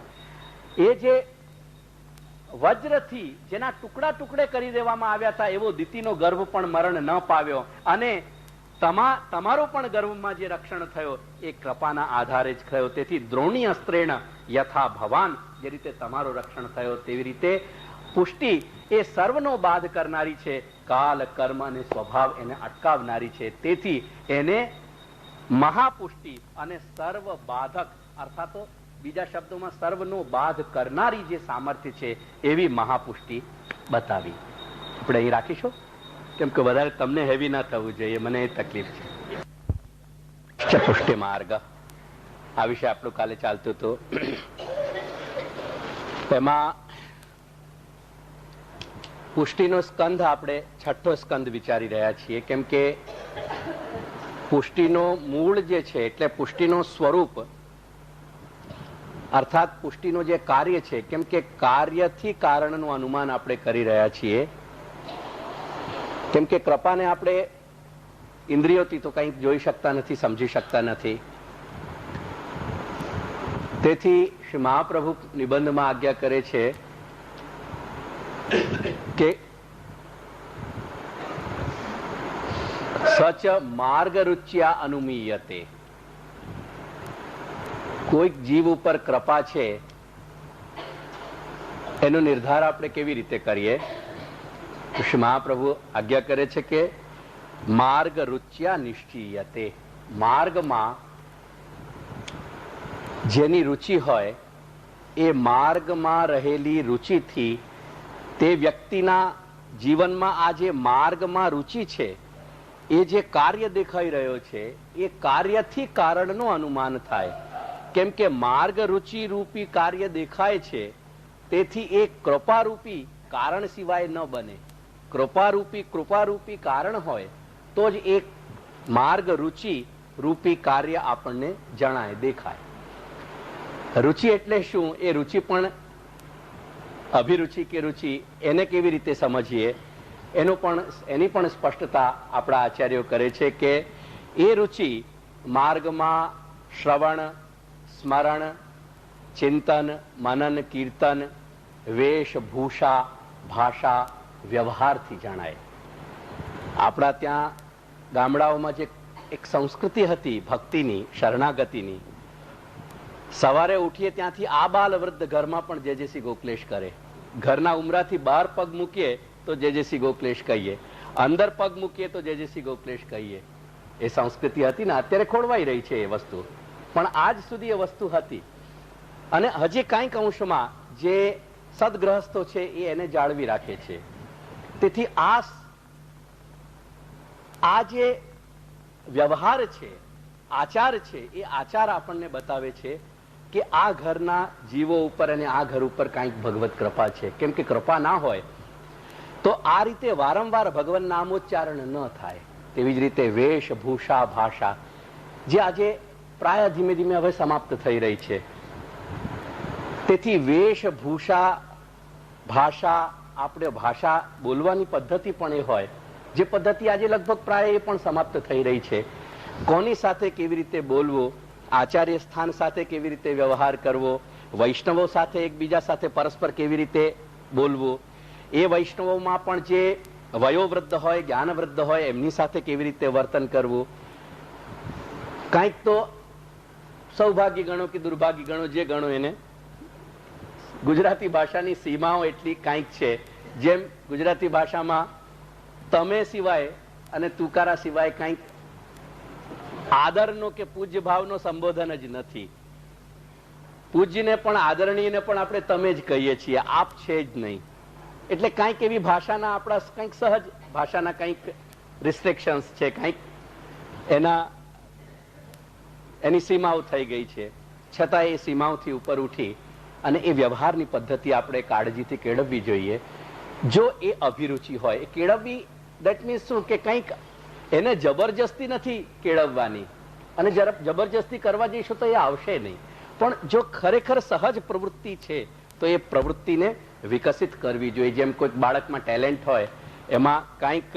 એ જે વજ્રથી જેના ટુકડા ટુકડે કરી દેવામાં આવ્યા હતા એવો દિતિનો ગર્ભ પણ મરણ ન પાવ્યો, અને તમારો પણ ગર્ભમાં જે રક્ષણ થયો એ કૃપાના આધારે જ થયો. તેથી દ્રોણી અસ્ત્રેણ યથા ભવાન, જે રીતે તમારો રક્ષણ થયો તેવી રીતે પુષ્ટિ એ સર્વનો બાધ કરનારી છે. કાલ, કર્મ અને સ્વભાવ એને અટકાવનારી છે. તેથી એને મહાપુષ્ટિ અને સર્વ બાધક, અર્થાત બીજા શબ્દોમાં સર્વનો બાધ કરનારી જે સામર્થ્ય છે એવી મહાપુષ્ટિ બતાવી. આપણે અહીં રાખીશું, કેમ કે વધારે તમને હેવી ના થવું જોઈએ, મને એ તકલીફ છે. પુષ્ટિ માર્ગ આ વિશે આપણું કાલે ચાલતું હતું. એમાં પુષ્ટિનો સ્કંદ આપણે છઠ્ઠો સ્કંદ વિચારી રહ્યા છીએ, કેમ કે પુષ્ટિનો મૂળ જે છે એટલે પુષ્ટિનો સ્વરૂપ અર્થાત પુષ્ટિનો જે કાર્ય છે, કેમ કે કાર્યથી કારણનું અનુમાન આપણે કરી રહ્યા છીએ. કેમ કે કૃપાને આપણે ઇન્દ્રિયોથી તો કંઈ જોઈ શકતા નથી, સમજી શકતા નથી. તેથી શ્રી મહાપ્રભુ નિબંધમાં આજ્ઞા કરે છે કે સચ માર્ગ રુચ્યા અનુમીયતે. કોઈક જીવ ઉપર કૃપા છે એનો નિર્ધાર આપણે કેવી રીતે કરીએ? શ્રી મહાપ્રભુ આજ્ઞા કરે છે કે માર્ગ રુચ્યા નિશ્ચિયતે. માર્ગમાં જેની રુચિ હોય એ માર્ગમાં રહેલી રુચિથી તે વ્યક્તિના જીવનમાં આ જે માર્ગમાં રુચિ છે એ જે કાર્ય દેખાઈ રહ્યો છે એ કાર્યથી કારણનું અનુમાન થાય. કેમ કે માર્ગ રુચિ રૂપી કાર્ય દેખાય છે, તેથી એ કૃપારૂપી કારણ સિવાય ન બને. કૃપારૂપી કારણ હોય તો જ એક માર્ગ રુચિ રૂપી કાર્ય આપણને જણાય, દેખાય. રુચિ એટલે શું? એ રુચિ પણ અભિરુચિ કે રુચિ એને કેવી રીતે સમજીએ એની પણ સ્પષ્ટતા આપણા આચાર્યો કરે છે કે એ રુચિ માર્ગમાં શ્રવણ, સ્મરણ, ચિંતન, મનન, કીર્તન, વેશ, ભૂષા, ભાષા, વ્યવહારથી જણાય. આપણા ત્યાં ગામડાઓમાં જે એક સંસ્કૃતિ હતી ભક્તિની, શરણાગતિની, સવારે ઉઠીએ ત્યાંથી આ બાલ વૃદ્ધ ઘરમાં પણ જય જય શ્રી ગોકલેશ કરે. ઘરના ઉમરાથી બહાર પગ મૂકીએ તો જય જય શ્રી ગોકલેશ કહીએ, અંદર પગ મૂકીએ તો જય જય શ્રી ગોકલેશ કહીએ. એ સંસ્કૃતિ હતી ને, અત્યારે ખોળવાઈ રહી છે એ વસ્તુ, પણ આજ સુધી એ વસ્તુ હતી. અને હજી કંઈક અંશમાં જે સદગ્રહસ્થો છે એ એને જાળવી રાખે છે. તેથી આ જે વ્યવહાર છે, આચાર છે, એ આચાર આપણને બતાવે છે કે આ ઘરના જીવો ઉપર અને આ ઘર ઉપર કંઈક ભગવત કૃપા છે. કેમ કે કૃપા ના હોય તો આ રીતે વારંવાર ભગવાન નામોચ્ચારણ ન થાય. તેવી જ રીતે વેશ, ભૂષા, ભાષા જે આજે પ્રાય ધીમે ધીમે હવે સમાપ્ત થઈ રહી છે. તેથી વેશ, ભૂષા, ભાષા, આપણે ભાષા બોલવાની પદ્ધતિ પણ એ હોય જે પદ્ધતિ આજે લગભગ પ્રાય એ પણ સમાપ્ત થઈ રહી છે. કોની સાથે કેવી રીતે બોલવું, આચાર્ય સ્થાન સાથે કેવી રીતે વ્યવહાર કરવો, વૈષ્ણવો સાથે એકબીજા સાથે પરસ્પર કેવી રીતે બોલવું, એ વૈષ્ણવોમાં પણ જે વયોવૃદ્ધ હોય, જ્ઞાનવૃદ્ધ હોય એમની સાથે કેવી રીતે વર્તન કરવું. કંઈક તો સૌભાગ્ય ગણો કે દુર્ભાગ્ય ગણો, જે ગણો એને, ગુજરાતી ભાષાની સીમાઓ એટલી કંઈક છે. જેમ ગુજરાતી ભાષામાં તમે સિવાય અને તુકારા સિવાય કંઈક આદરનો કે પૂજ્ય ભાવનો સંબોધન જ નથી. પૂજ્યને પણ આદરણીયને પણ આપણે તમે જ કહીએ છીએ, આપ છે જ નહીં. એટલે કંઈક એવી ભાષાના આપણા કંઈક સહજ ભાષાના કંઈક રિસ્ટ્રિક્શન્સ છે, કંઈક એની સીમાઓ થઈ ગઈ છે. છતાં એ સીમાઓથી ઉપર ઉઠી અને એ વ્યવહારની પદ્ધતિ આપણે કાળજીથી કેળવવી જોઈએ. જો એ અભિરુચિ હોય, એ કેળવવી દેટ મીન્સ શું કે કંઈક એને જબરજસ્તી નથી કેળવવાની, અને જબરજસ્તી કરવા જઈશું તો એ આવશે નહીં. પણ જો ખરેખર સહજ પ્રવૃત્તિ છે તો એ પ્રવૃત્તિને વિકસિત કરવી જોઈએ. જેમ કોઈક બાળકમાં ટેલેન્ટ હોય, એમાં કંઈક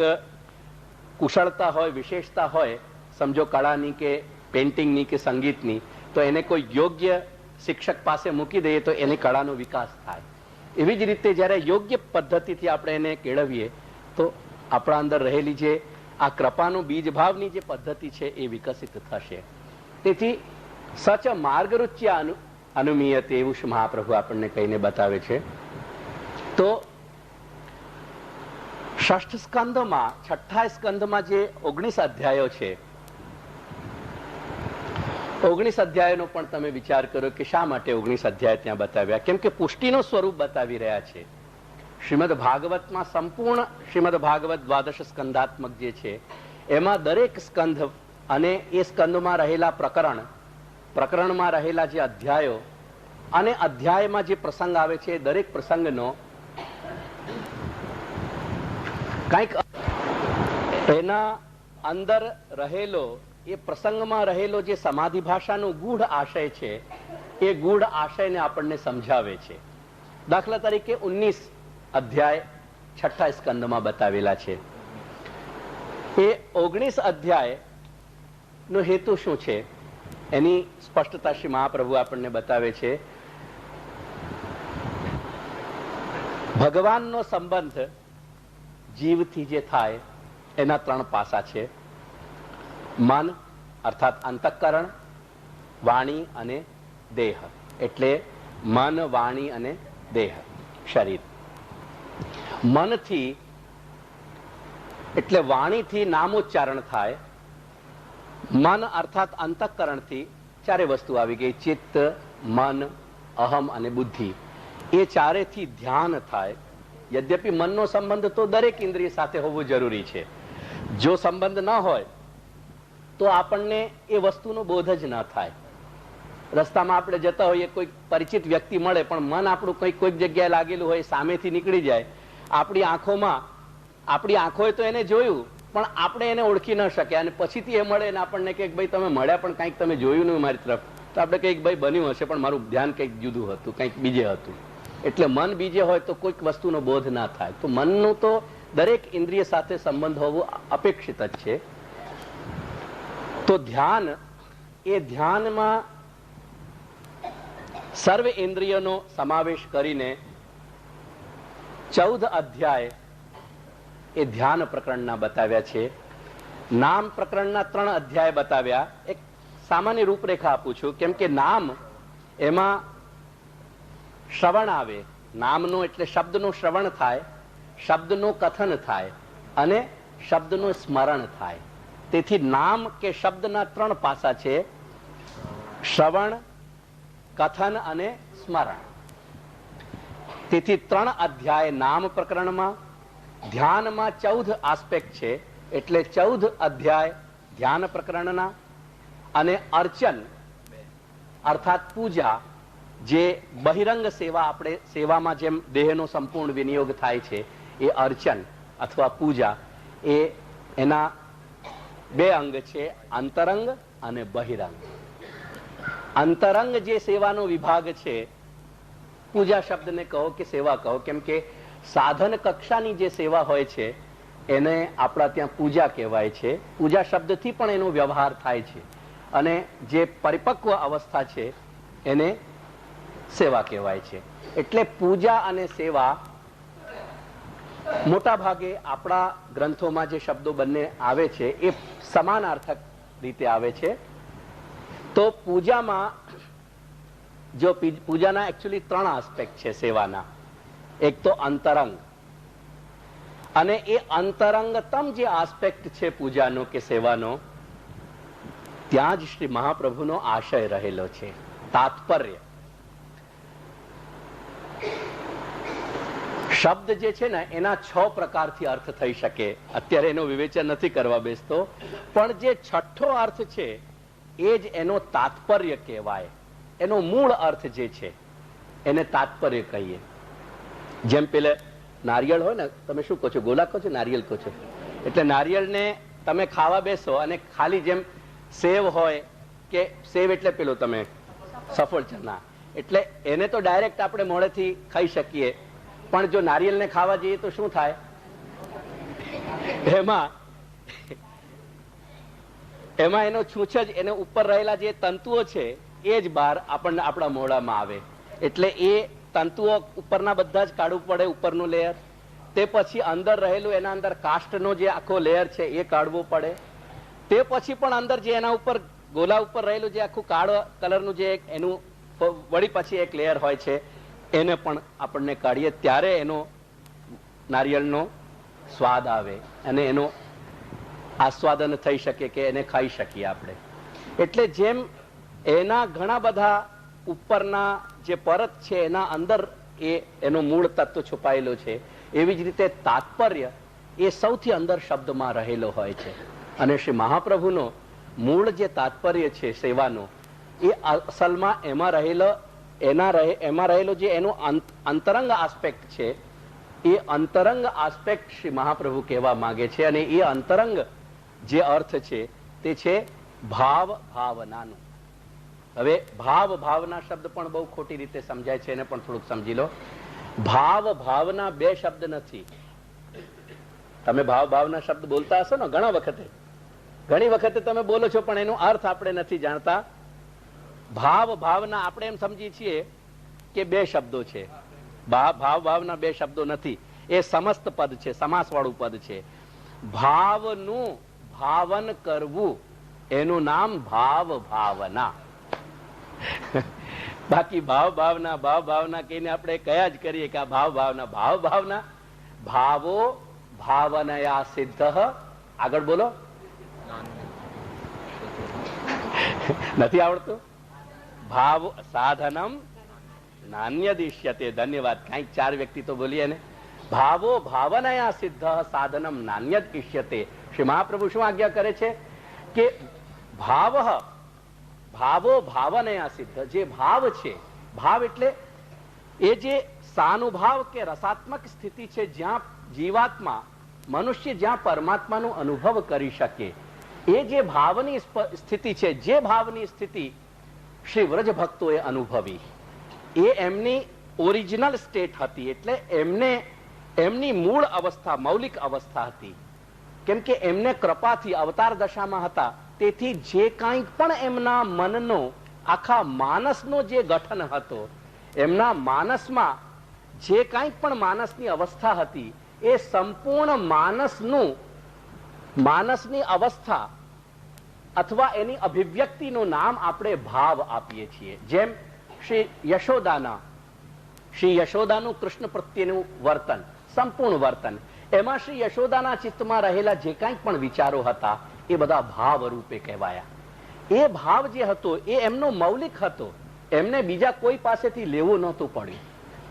કુશળતા હોય, વિશેષતા હોય, સમજો કળાની કે પેઇન્ટિંગની કે સંગીતની, તો એને કોઈ યોગ્ય શિક્ષક પાસે મૂકી દઈએ તો એની કળાનો વિકાસ થાય. એવી જ રીતે જ્યારે યોગ્ય પદ્ધતિથી આપણે એને કેળવીએ તો આપણા અંદર રહેલી જે આ કૃપાનું બીજભાવની જે પદ્ધતિ છે એ વિકસિત થશે. તેથી સચ માર્ગરુચ્ય અનુમીયતે એવું મહાપ્રભુ આપણને કહીને બતાવે છે. તો ષષ્ઠ સ્કંધમાં, છઠ્ઠા સ્કંધમાં જે 19 અધ્યાયો છે, 19 અધ્યાયનો પણ તમે વિચાર કરો કે શા માટે 19 અધ્યાય ત્યાં બતાવ્યા. કેમ કે પુષ્ટિનું સ્વરૂપ બતાવી રહ્યા છે. શ્રીમદ ભાગવતમાં સંપૂર્ણ શ્રીમદ ભાગવત દ્વાદશ સ્કંધાત્મક જે છે એમાં દરેક સ્કંધ અને એ સ્કંધમાં રહેલા પ્રકરણમાં રહેલા જે અધ્યાયો અને અધ્યાયમાં જે પ્રસંગ આવે છે, દરેક પ્રસંગનો કંઈક એના અંદર રહેલો, એ પ્રસંગમાં રહેલો જે સમાધિ ભાષાનો ગૂઢ આશય છે એ ગૂઢ આશયને આપણને સમજાવે છે. દાખલા તરીકે 19 અધ્યાય છઠ્ઠા સ્કંદમાં બતાવેલા છે. એ 19 અધ્યાય નો હેતુ શું છે એની સ્પષ્ટતા શ્રી મહાપ્રભુ આપણને બતાવે છે. ભગવાનનો સંબંધ જીવથી જે થાય એના 3 પાસા છે. મન અર્થાત અંતઃકરણ, વાણી અને દેહ. એટલે મન, વાણી અને દેહ, શરીર. મનથી એટલે વાણીથી નામોચ્ચારણ થાય. મન અર્થાત અંતઃકરણથી 4 વસ્તુ આવી ગઈ: ચિત્ત, મન, અહમ અને બુદ્ધિ. એ 4થી ધ્યાન થાય. યદ્યપિ મનનો સંબંધ તો દરેક ઇન્દ્રિય સાથે હોવો જરૂરી છે. જો સંબંધ ન હોય તો આપણને એ વસ્તુનો બોધ જ ન થાય. રસ્તામાં આપણે જતા હોઈએ, કોઈ પરિચિત વ્યક્તિ મળે, પણ મન આપણું કોઈક જગ્યાએ લાગેલું હોય, સામેથી નીકળી જાય. આપણી આંખોએ તો એને જોયું, પણ આપણે એને ઓળખી ન શક્યા, અને પછીથી એ મળે ને આપણને કે ભાઈ તમે મળ્યા પણ કંઈક તમે જોયું નહીં મારી તરફ, તો આપણે કંઈક ભાઈ બન્યું હશે, પણ મારું ધ્યાન કંઈક જુદું હતું, કંઈક બીજે હતું. એટલે મન બીજે હોય તો કોઈક વસ્તુનો બોધ ના થાય. તો મનનું તો દરેક ઇન્દ્રિય સાથે સંબંધ હોવો અપેક્ષિત જ છે. તો ધ્યાન, એ ધ્યાનમાં સર્વ ઇન્દ્રિયોનો સમાવેશ કરીને 14 અધ્યાય એ ધ્યાન પ્રકરણના બતાવ્યા છે. નામ પ્રકરણના 3 અધ્યાય બતાવ્યા. એક સામાન્ય રૂપરેખા આપું છું, કેમ કે નામ એમાં શ્રવણ આવે. નામનો એટલે શબ્દનું શ્રવણ થાય, શબ્દનું કથન થાય અને શબ્દનું સ્મરણ થાય. તેથી નામ કે શબ્દના 3 પાસા છે: શ્રવણ, કથન અને સ્મરણ. તેથી 3 અધ્યાય નામ પ્રકરણમાં. ધ્યાનમાં 14 આસ્પેક્ટ છે, એટલે 14 અધ્યાય ધ્યાન પ્રકરણના. અને અર્ચન અર્થાત પૂજા, જે બહિરંગ સેવા, આપણે સેવામાં જેમ દેહનો સંપૂર્ણ વિનિયોગ થાય છે, એ અર્ચન અથવા પૂજા, એ એના 2 અંગ છે: અંતરંગ અને બહિરંગ. અંતરંગ જે સેવાનો વિભાગ છે, પૂજા શબ્દને કહો કે સેવા કહો, કેમ કે સાધન કક્ષાની જે સેવા હોય છે એને આપણા ત્યાં પૂજા કહેવાય છે. પૂજા શબ્દથી પણ એનો વ્યવહાર થાય છે, અને જે પરિપક્વ અવસ્થા છે એને સેવા કહેવાય છે. એટલે પૂજા અને સેવા મોટા ભાગે આપણા ગ્રંથોમાં જે શબ્દો બંને આવે છે એ સમાનાર્થક રીતે આવે છે. તો પૂજામાં, જો પૂજાના એકચ્યુઅલી 3 આસ્પેક્ટ છે સેવાના. એક તો અંતરંગ, અને એ અંતરંગતમ જે આસ્પેક્ટ છે પૂજાનો કે સેવાનો, ત્યાં જ શ્રી મહાપ્રભુનો આશય રહેલો છે, તાત્પર્ય. શબ્દ જે છે ને એના 6 પ્રકારથી અર્થ થઈ શકે. અત્યારે એનો વિવેચન નથી કરવા બેસતો, પણ જે 6થો અર્થ છે એ જ એનો તાત્પર્ય કહેવાય. એનો મૂળ અર્થ જે છે એને તાત્પર્ય કહીએ. જેમ પેલે નારિયેળ હોય ને, તમે શું કહો છો, ગોલા કહો છો, નારિયેળ કહો છો? એટલે નારિયેળને તમે ખાવા બેસો અને ખાલી જેમ સેવ હોય, કે સેવ એટલે પેલો તમે સફરજનના, એટલે એને તો ડાયરેક્ટ આપણે મોઢેથી ખાઈ શકીએ, પણ જો નારિયેળને ખાવા જઈએ તો શું થાય? એમાં એનો છૂછ જ, એને ઉપર રહેલા જે તંતુઓ છે એ જ બહાર આપણને આપણા મોઢામાં આવે. એટલે એ તંતુઓ ઉપરના બધા જ કાઢવું પડે, ઉપરનું લેયર. તે પછી અંદર રહેલું, એના અંદર કાસ્ટનો જે આખો લેયર છે એ કાઢવો પડે. તે પછી પણ અંદર જે એના ઉપર ગોલા ઉપર રહેલું જે આખું કાળો કલરનું જે એનું વળી પછી એક લેયર હોય છે એને પણ આપણને કાઢીએ, ત્યારે એનો નારિયેળનો સ્વાદ આવે અને એનો આસ્વાદન થઈ શકે કે એને ખાઈ શકીએ આપણે. એટલે જેમ એના ઘણા બધા ઉપરના જે પરત છે એના અંદર એનો મૂળ તત્વ છુપાયેલો છે, એવી જ રીતે તાત્પર્ય એ સૌથી અંદર શબ્દમાં રહેલો હોય છે. અને શ્રી મહાપ્રભુનો મૂળ જે તાત્પર્ય છે સેવાનો, એ અસલમાં એમાં રહેલો જે એનો અંતરંગ આસ્પેક્ટ છે, એ અંતરંગ આસ્પેક્ટ શ્રી મહાપ્રભુ કહેવા માંગે છે. અને એ અંતરંગ જે અર્થ છે તે છે ભાવ ભાવનાનું. હવે ભાવ ભાવના શબ્દ પણ બહુ ખોટી રીતે સમજાય છે, એને પણ થોડુંક સમજી લો. ભાવ ભાવના બે શબ્દ નથી. તમે ભાવ ભાવના શબ્દ બોલતા હશો ને ઘણી વખતે તમે બોલો છો, પણ એનો અર્થ આપણે નથી જાણતા. ભાવ ભાવના આપણે એમ સમજીએ છીએ કે બે શબ્દો છે. ભાવ ભાવના બે શબ્દો નથી, એ સમસ્ત પદ છે, સમાસ વાળું પદ છે. ભાવનું ભાવન કરવું એનું નામ ભાવ ભાવના. બાકી ભાવ ભાવના કહીને આપણે કયા જ કરીએ કે આ ભાવ ભાવના. ભાવો ભાવનયા સિદ્ધ. આગળ બોલો. નથી આવડતું? ભાવ સાધનમ નાન્યદિશ્યતે. ધન્યવાદ. કઈક ચાર વ્યક્તિ તો બોલીએ ને. ભાવો ભાવનયા સિદ્ધ સાધનમ નાન્યદ ઇષ્યતે. શ્રી મહાપ્રભુ શું આજ્ઞા કરે છે કે ભાવો ભાવનયા સિદ્ધ. જે ભાવ છે, ભાવ એટલે એ જે સાનુભાવ કે રસાત્મક સ્થિતિ છે, જ્યાં જીવાત્મા મનુષ્ય જ્યાં પરમાત્માનો અનુભવ કરી શકે, એ જે ભાવની સ્થિતિ છે, જે ભાવની સ્થિતિ શ્રી વ્રજ ભક્તોએ અનુભવી, એ એમની ઓરિજિનલ સ્ટેટ હતી. એટલે એમની મૂળ અવસ્થા, મૌલિક અવસ્થા હતી. કેમ કે એમને કૃપાથી અવતાર દશામાં હતા, તેથી જે કાંઈ પણ એમના મનનો, આખા માનસનો જે ગઠન હતો, એમના માનસમાં જે કાંઈ પણ માનસની અવસ્થા હતી, એ સંપૂર્ણ માનસની અવસ્થા અથવા એની અભિવ્યક્તિનું નામ આપણે ભાવ આપીએ છીએ. જેમ શ્રી યશોદાનું કૃષ્ણ પ્રત્યેનું વર્તન, સંપૂર્ણ વર્તન, એમાં શ્રી યશોદાના ચિત્તમાં રહેલા જે કાંઈ પણ વિચારો હતા એ બધા ભાવ રૂપે કહેવાયા. એ ભાવ જે હતો એ એમનો મૌલિક હતો, એમને બીજા કોઈ પાસેથી લેવું નહોતું પડ્યું.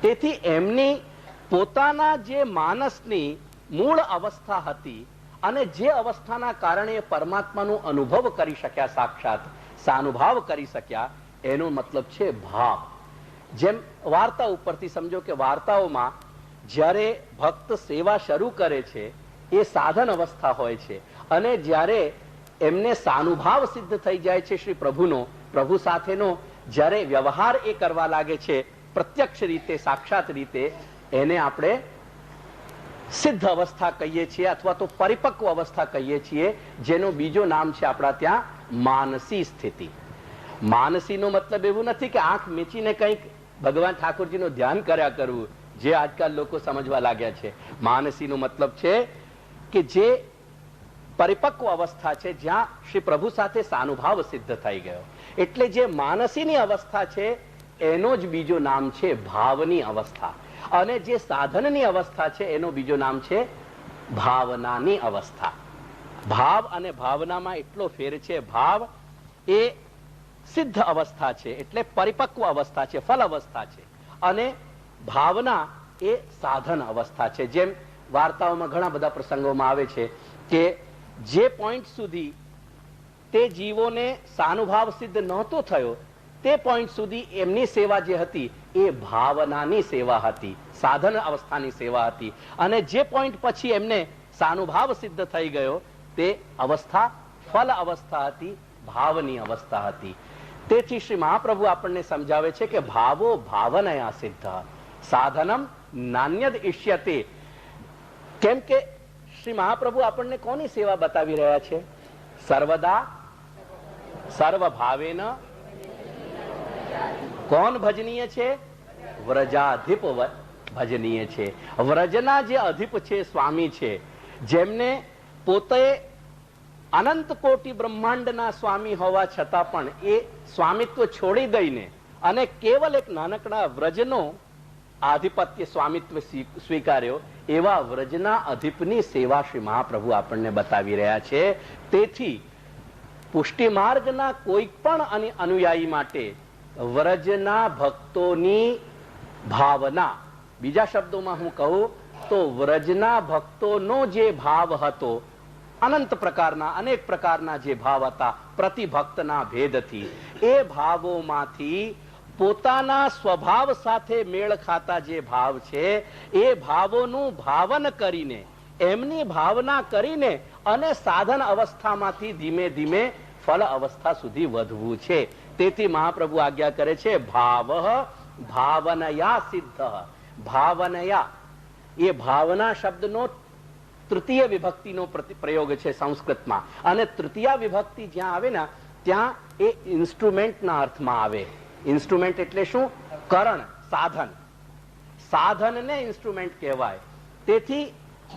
તેથી એમની પોતાના જે માનસની મૂળ અવસ્થા હતી, અને જે અવસ્થાના કારણે પરમાત્માનો અનુભવ કરી શક્યા, સાક્ષાત સાનુભાવ કરી શક્યા, એનો મતલબ છે ભાવ. જેમ વાર્તા ઉપરથી સમજો કે વાર્તાઓમાં જ્યારે ભક્ત સેવા શરૂ કરે છે એ સાધન અવસ્થા હોય છે, અને જ્યારે એમને સાનુભાવ સિદ્ધ થઈ જાય છે શ્રી પ્રભુનો, પ્રભુ સાથેનો જ્યારે વ્યવહાર એ કરવા લાગે છે પ્રત્યક્ષ રીતે, સાક્ષાત રીતે, એને આપણે સિદ્ધ અવસ્થા કહીએ છીએ, અથવા તો પરિપક્વ અવસ્થા કહીએ છીએ, જેનો બીજો નામ છે આપણા ત્યાં માનસી સ્થિતિ. માનસીનો મતલબ એવું નથી કે આંખ મીચીને કંઈક ભગવાન ઠાકોરજીનું ધ્યાન કર્યા કરવું, જે આજકાલ લોકો સમજવા લાગ્યા છે. માનસીનો મતલબ છે કે જે પરિપક્વ અવસ્થા છે, જ્યાં શ્રી પ્રભુ સાથે સાનુભાવ સિદ્ધ થઈ ગયો. એટલે જે માનસીની અવસ્થા છે એનો જ બીજો નામ છે ભાવની અવસ્થા. અને જે સાધનની અવસ્થા છે એનો બીજો નામ છે ભાવનાની અવસ્થા. ભાવ અને ભાવનામાં એટલો ફેર છે. ભાવ એ સિદ્ધ અવસ્થા છે, એટલે પરિપક્વ અવસ્થા છે, ફલ અવસ્થા છે, અને ભાવના એ સાધન અવસ્થા છે. જેમ વાર્તાઓમાં ઘણા બધા પ્રસંગોમાં આવે છે કે જે પોઈન્ટ સુધી તે જીવોને સાનુભાવ સિદ્ધ નહોતો થયો, તે પોઈન્ટ સુધી એમની સેવા જે હતી એ ભાવનાની સેવા હતી, સાધન અવસ્થાની સેવા હતી. અને જે પોઈન્ટ પછી એમને સાનુભાવ સિદ્ધ થઈ ગયો તે અવસ્થા ફલ અવસ્થા હતી, ભાવની અવસ્થા હતી. તેથી શ્રી મહાપ્રભુ આપણને સમજાવે છે કે ભાવો ભાવનયા સિદ્ધ સાધનમ નાન્યદ ઇષ્યતે. કેમ કે શ્રી મહાપ્રભુ આપણને કોની સેવા બતાવી રહ્યા છે? સર્વદા સર્વભાવેન કોણ ભજનીય છે? વ્રજાધિપ ભજનીય છે. વ્રજના જે અધિપ છે, સ્વામી છે, જેમને પોતે અનંત કોટી બ્રહ્માંડના સ્વામી હોવા છતાં પણ એ સ્વામિત્વ છોડી દઈને અને કેવલ એક નાનકડા વ્રજનો આધિપત્ય સ્વામિત્વ સ્વીકાર્યો, એવા વ્રજના અધિપની સેવા શ્રી મહાપ્રભુ આપણને બતાવી રહ્યા છે. તેથી પુષ્ટિ માર્ગના કોઈ પણ અનુયાયી માટે વ્રજના ભક્તોની ભાવના, બીજા શબ્દોમાં હું કહું તો વ્રજના ભક્તોનો જે ભાવ હતો, અનંત પ્રકારના અનેક પ્રકારના જે ભાવ હતા પ્રતિભક્તના ભેદથી, એ ભાવોમાંથી પોતાના સ્વભાવ સાથે મેળ ખાતા જે ભાવ છે એ ભાવોનું ભાવન કરીને, એમની ભાવના કરીને અને સાધન અવસ્થામાંથી ધીમે ધીમે ફલ અવસ્થા સુધી વધવું છે. તેથી મહાપ્રભુ આજ્ઞા કરે છે ભાવ ભાવનયા સિદ્ધ. ભાવનયા એ ભાવના શબ્દનો તૃતીય વિભક્તિનો પ્રયોગ છે સંસ્કૃતમાં, અને તૃતીય વિભક્તિ જ્યાં આવે ને ત્યાં એ ઇન્સ્ટ્રુમેન્ટના અર્થમાં આવે. ઇન્સ્ટ્રુમેન્ટ એટલે શું? કરણ, સાધન. સાધનને ઇન્સ્ટ્રુમેન્ટ કહેવાય. તેથી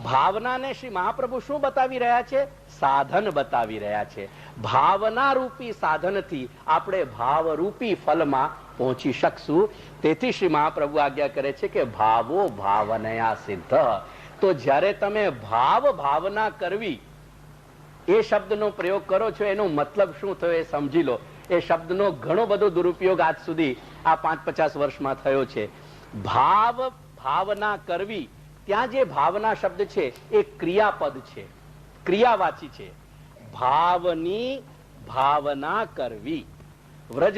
ભાવનાને શ્રી મહાપ્રભુ શું બતાવી રહ્યા છે? સાધન બતાવી રહ્યા છે. ભાવના રૂપી સાધનથી આપણે ભાવરૂપી ફલમાં પહોંચી શકશું. તેથી શ્રી મહાપ્રભુ આજ્ઞા કરે છે કે ભાવો ભાવનયા સિદ્ધ. તો જ્યારે તમે ભાવ ભાવના કરવી એ શબ્દનો પ્રયોગ કરો છો, એનો મતલબ શું થયો એ સમજી લો. એ શબ્દનો ઘણો બધો દુરુપયોગ આજ સુધી આ 5-50 વર્ષમાં થયો છે. ભાવ ભાવના કરવી, ત્યાં જે ભાવના શબ્દ છે એ ક્રિયાપદ છે, ક્રિયાવાચી છે. ભાવની ભાવના કરવી. વ્રજ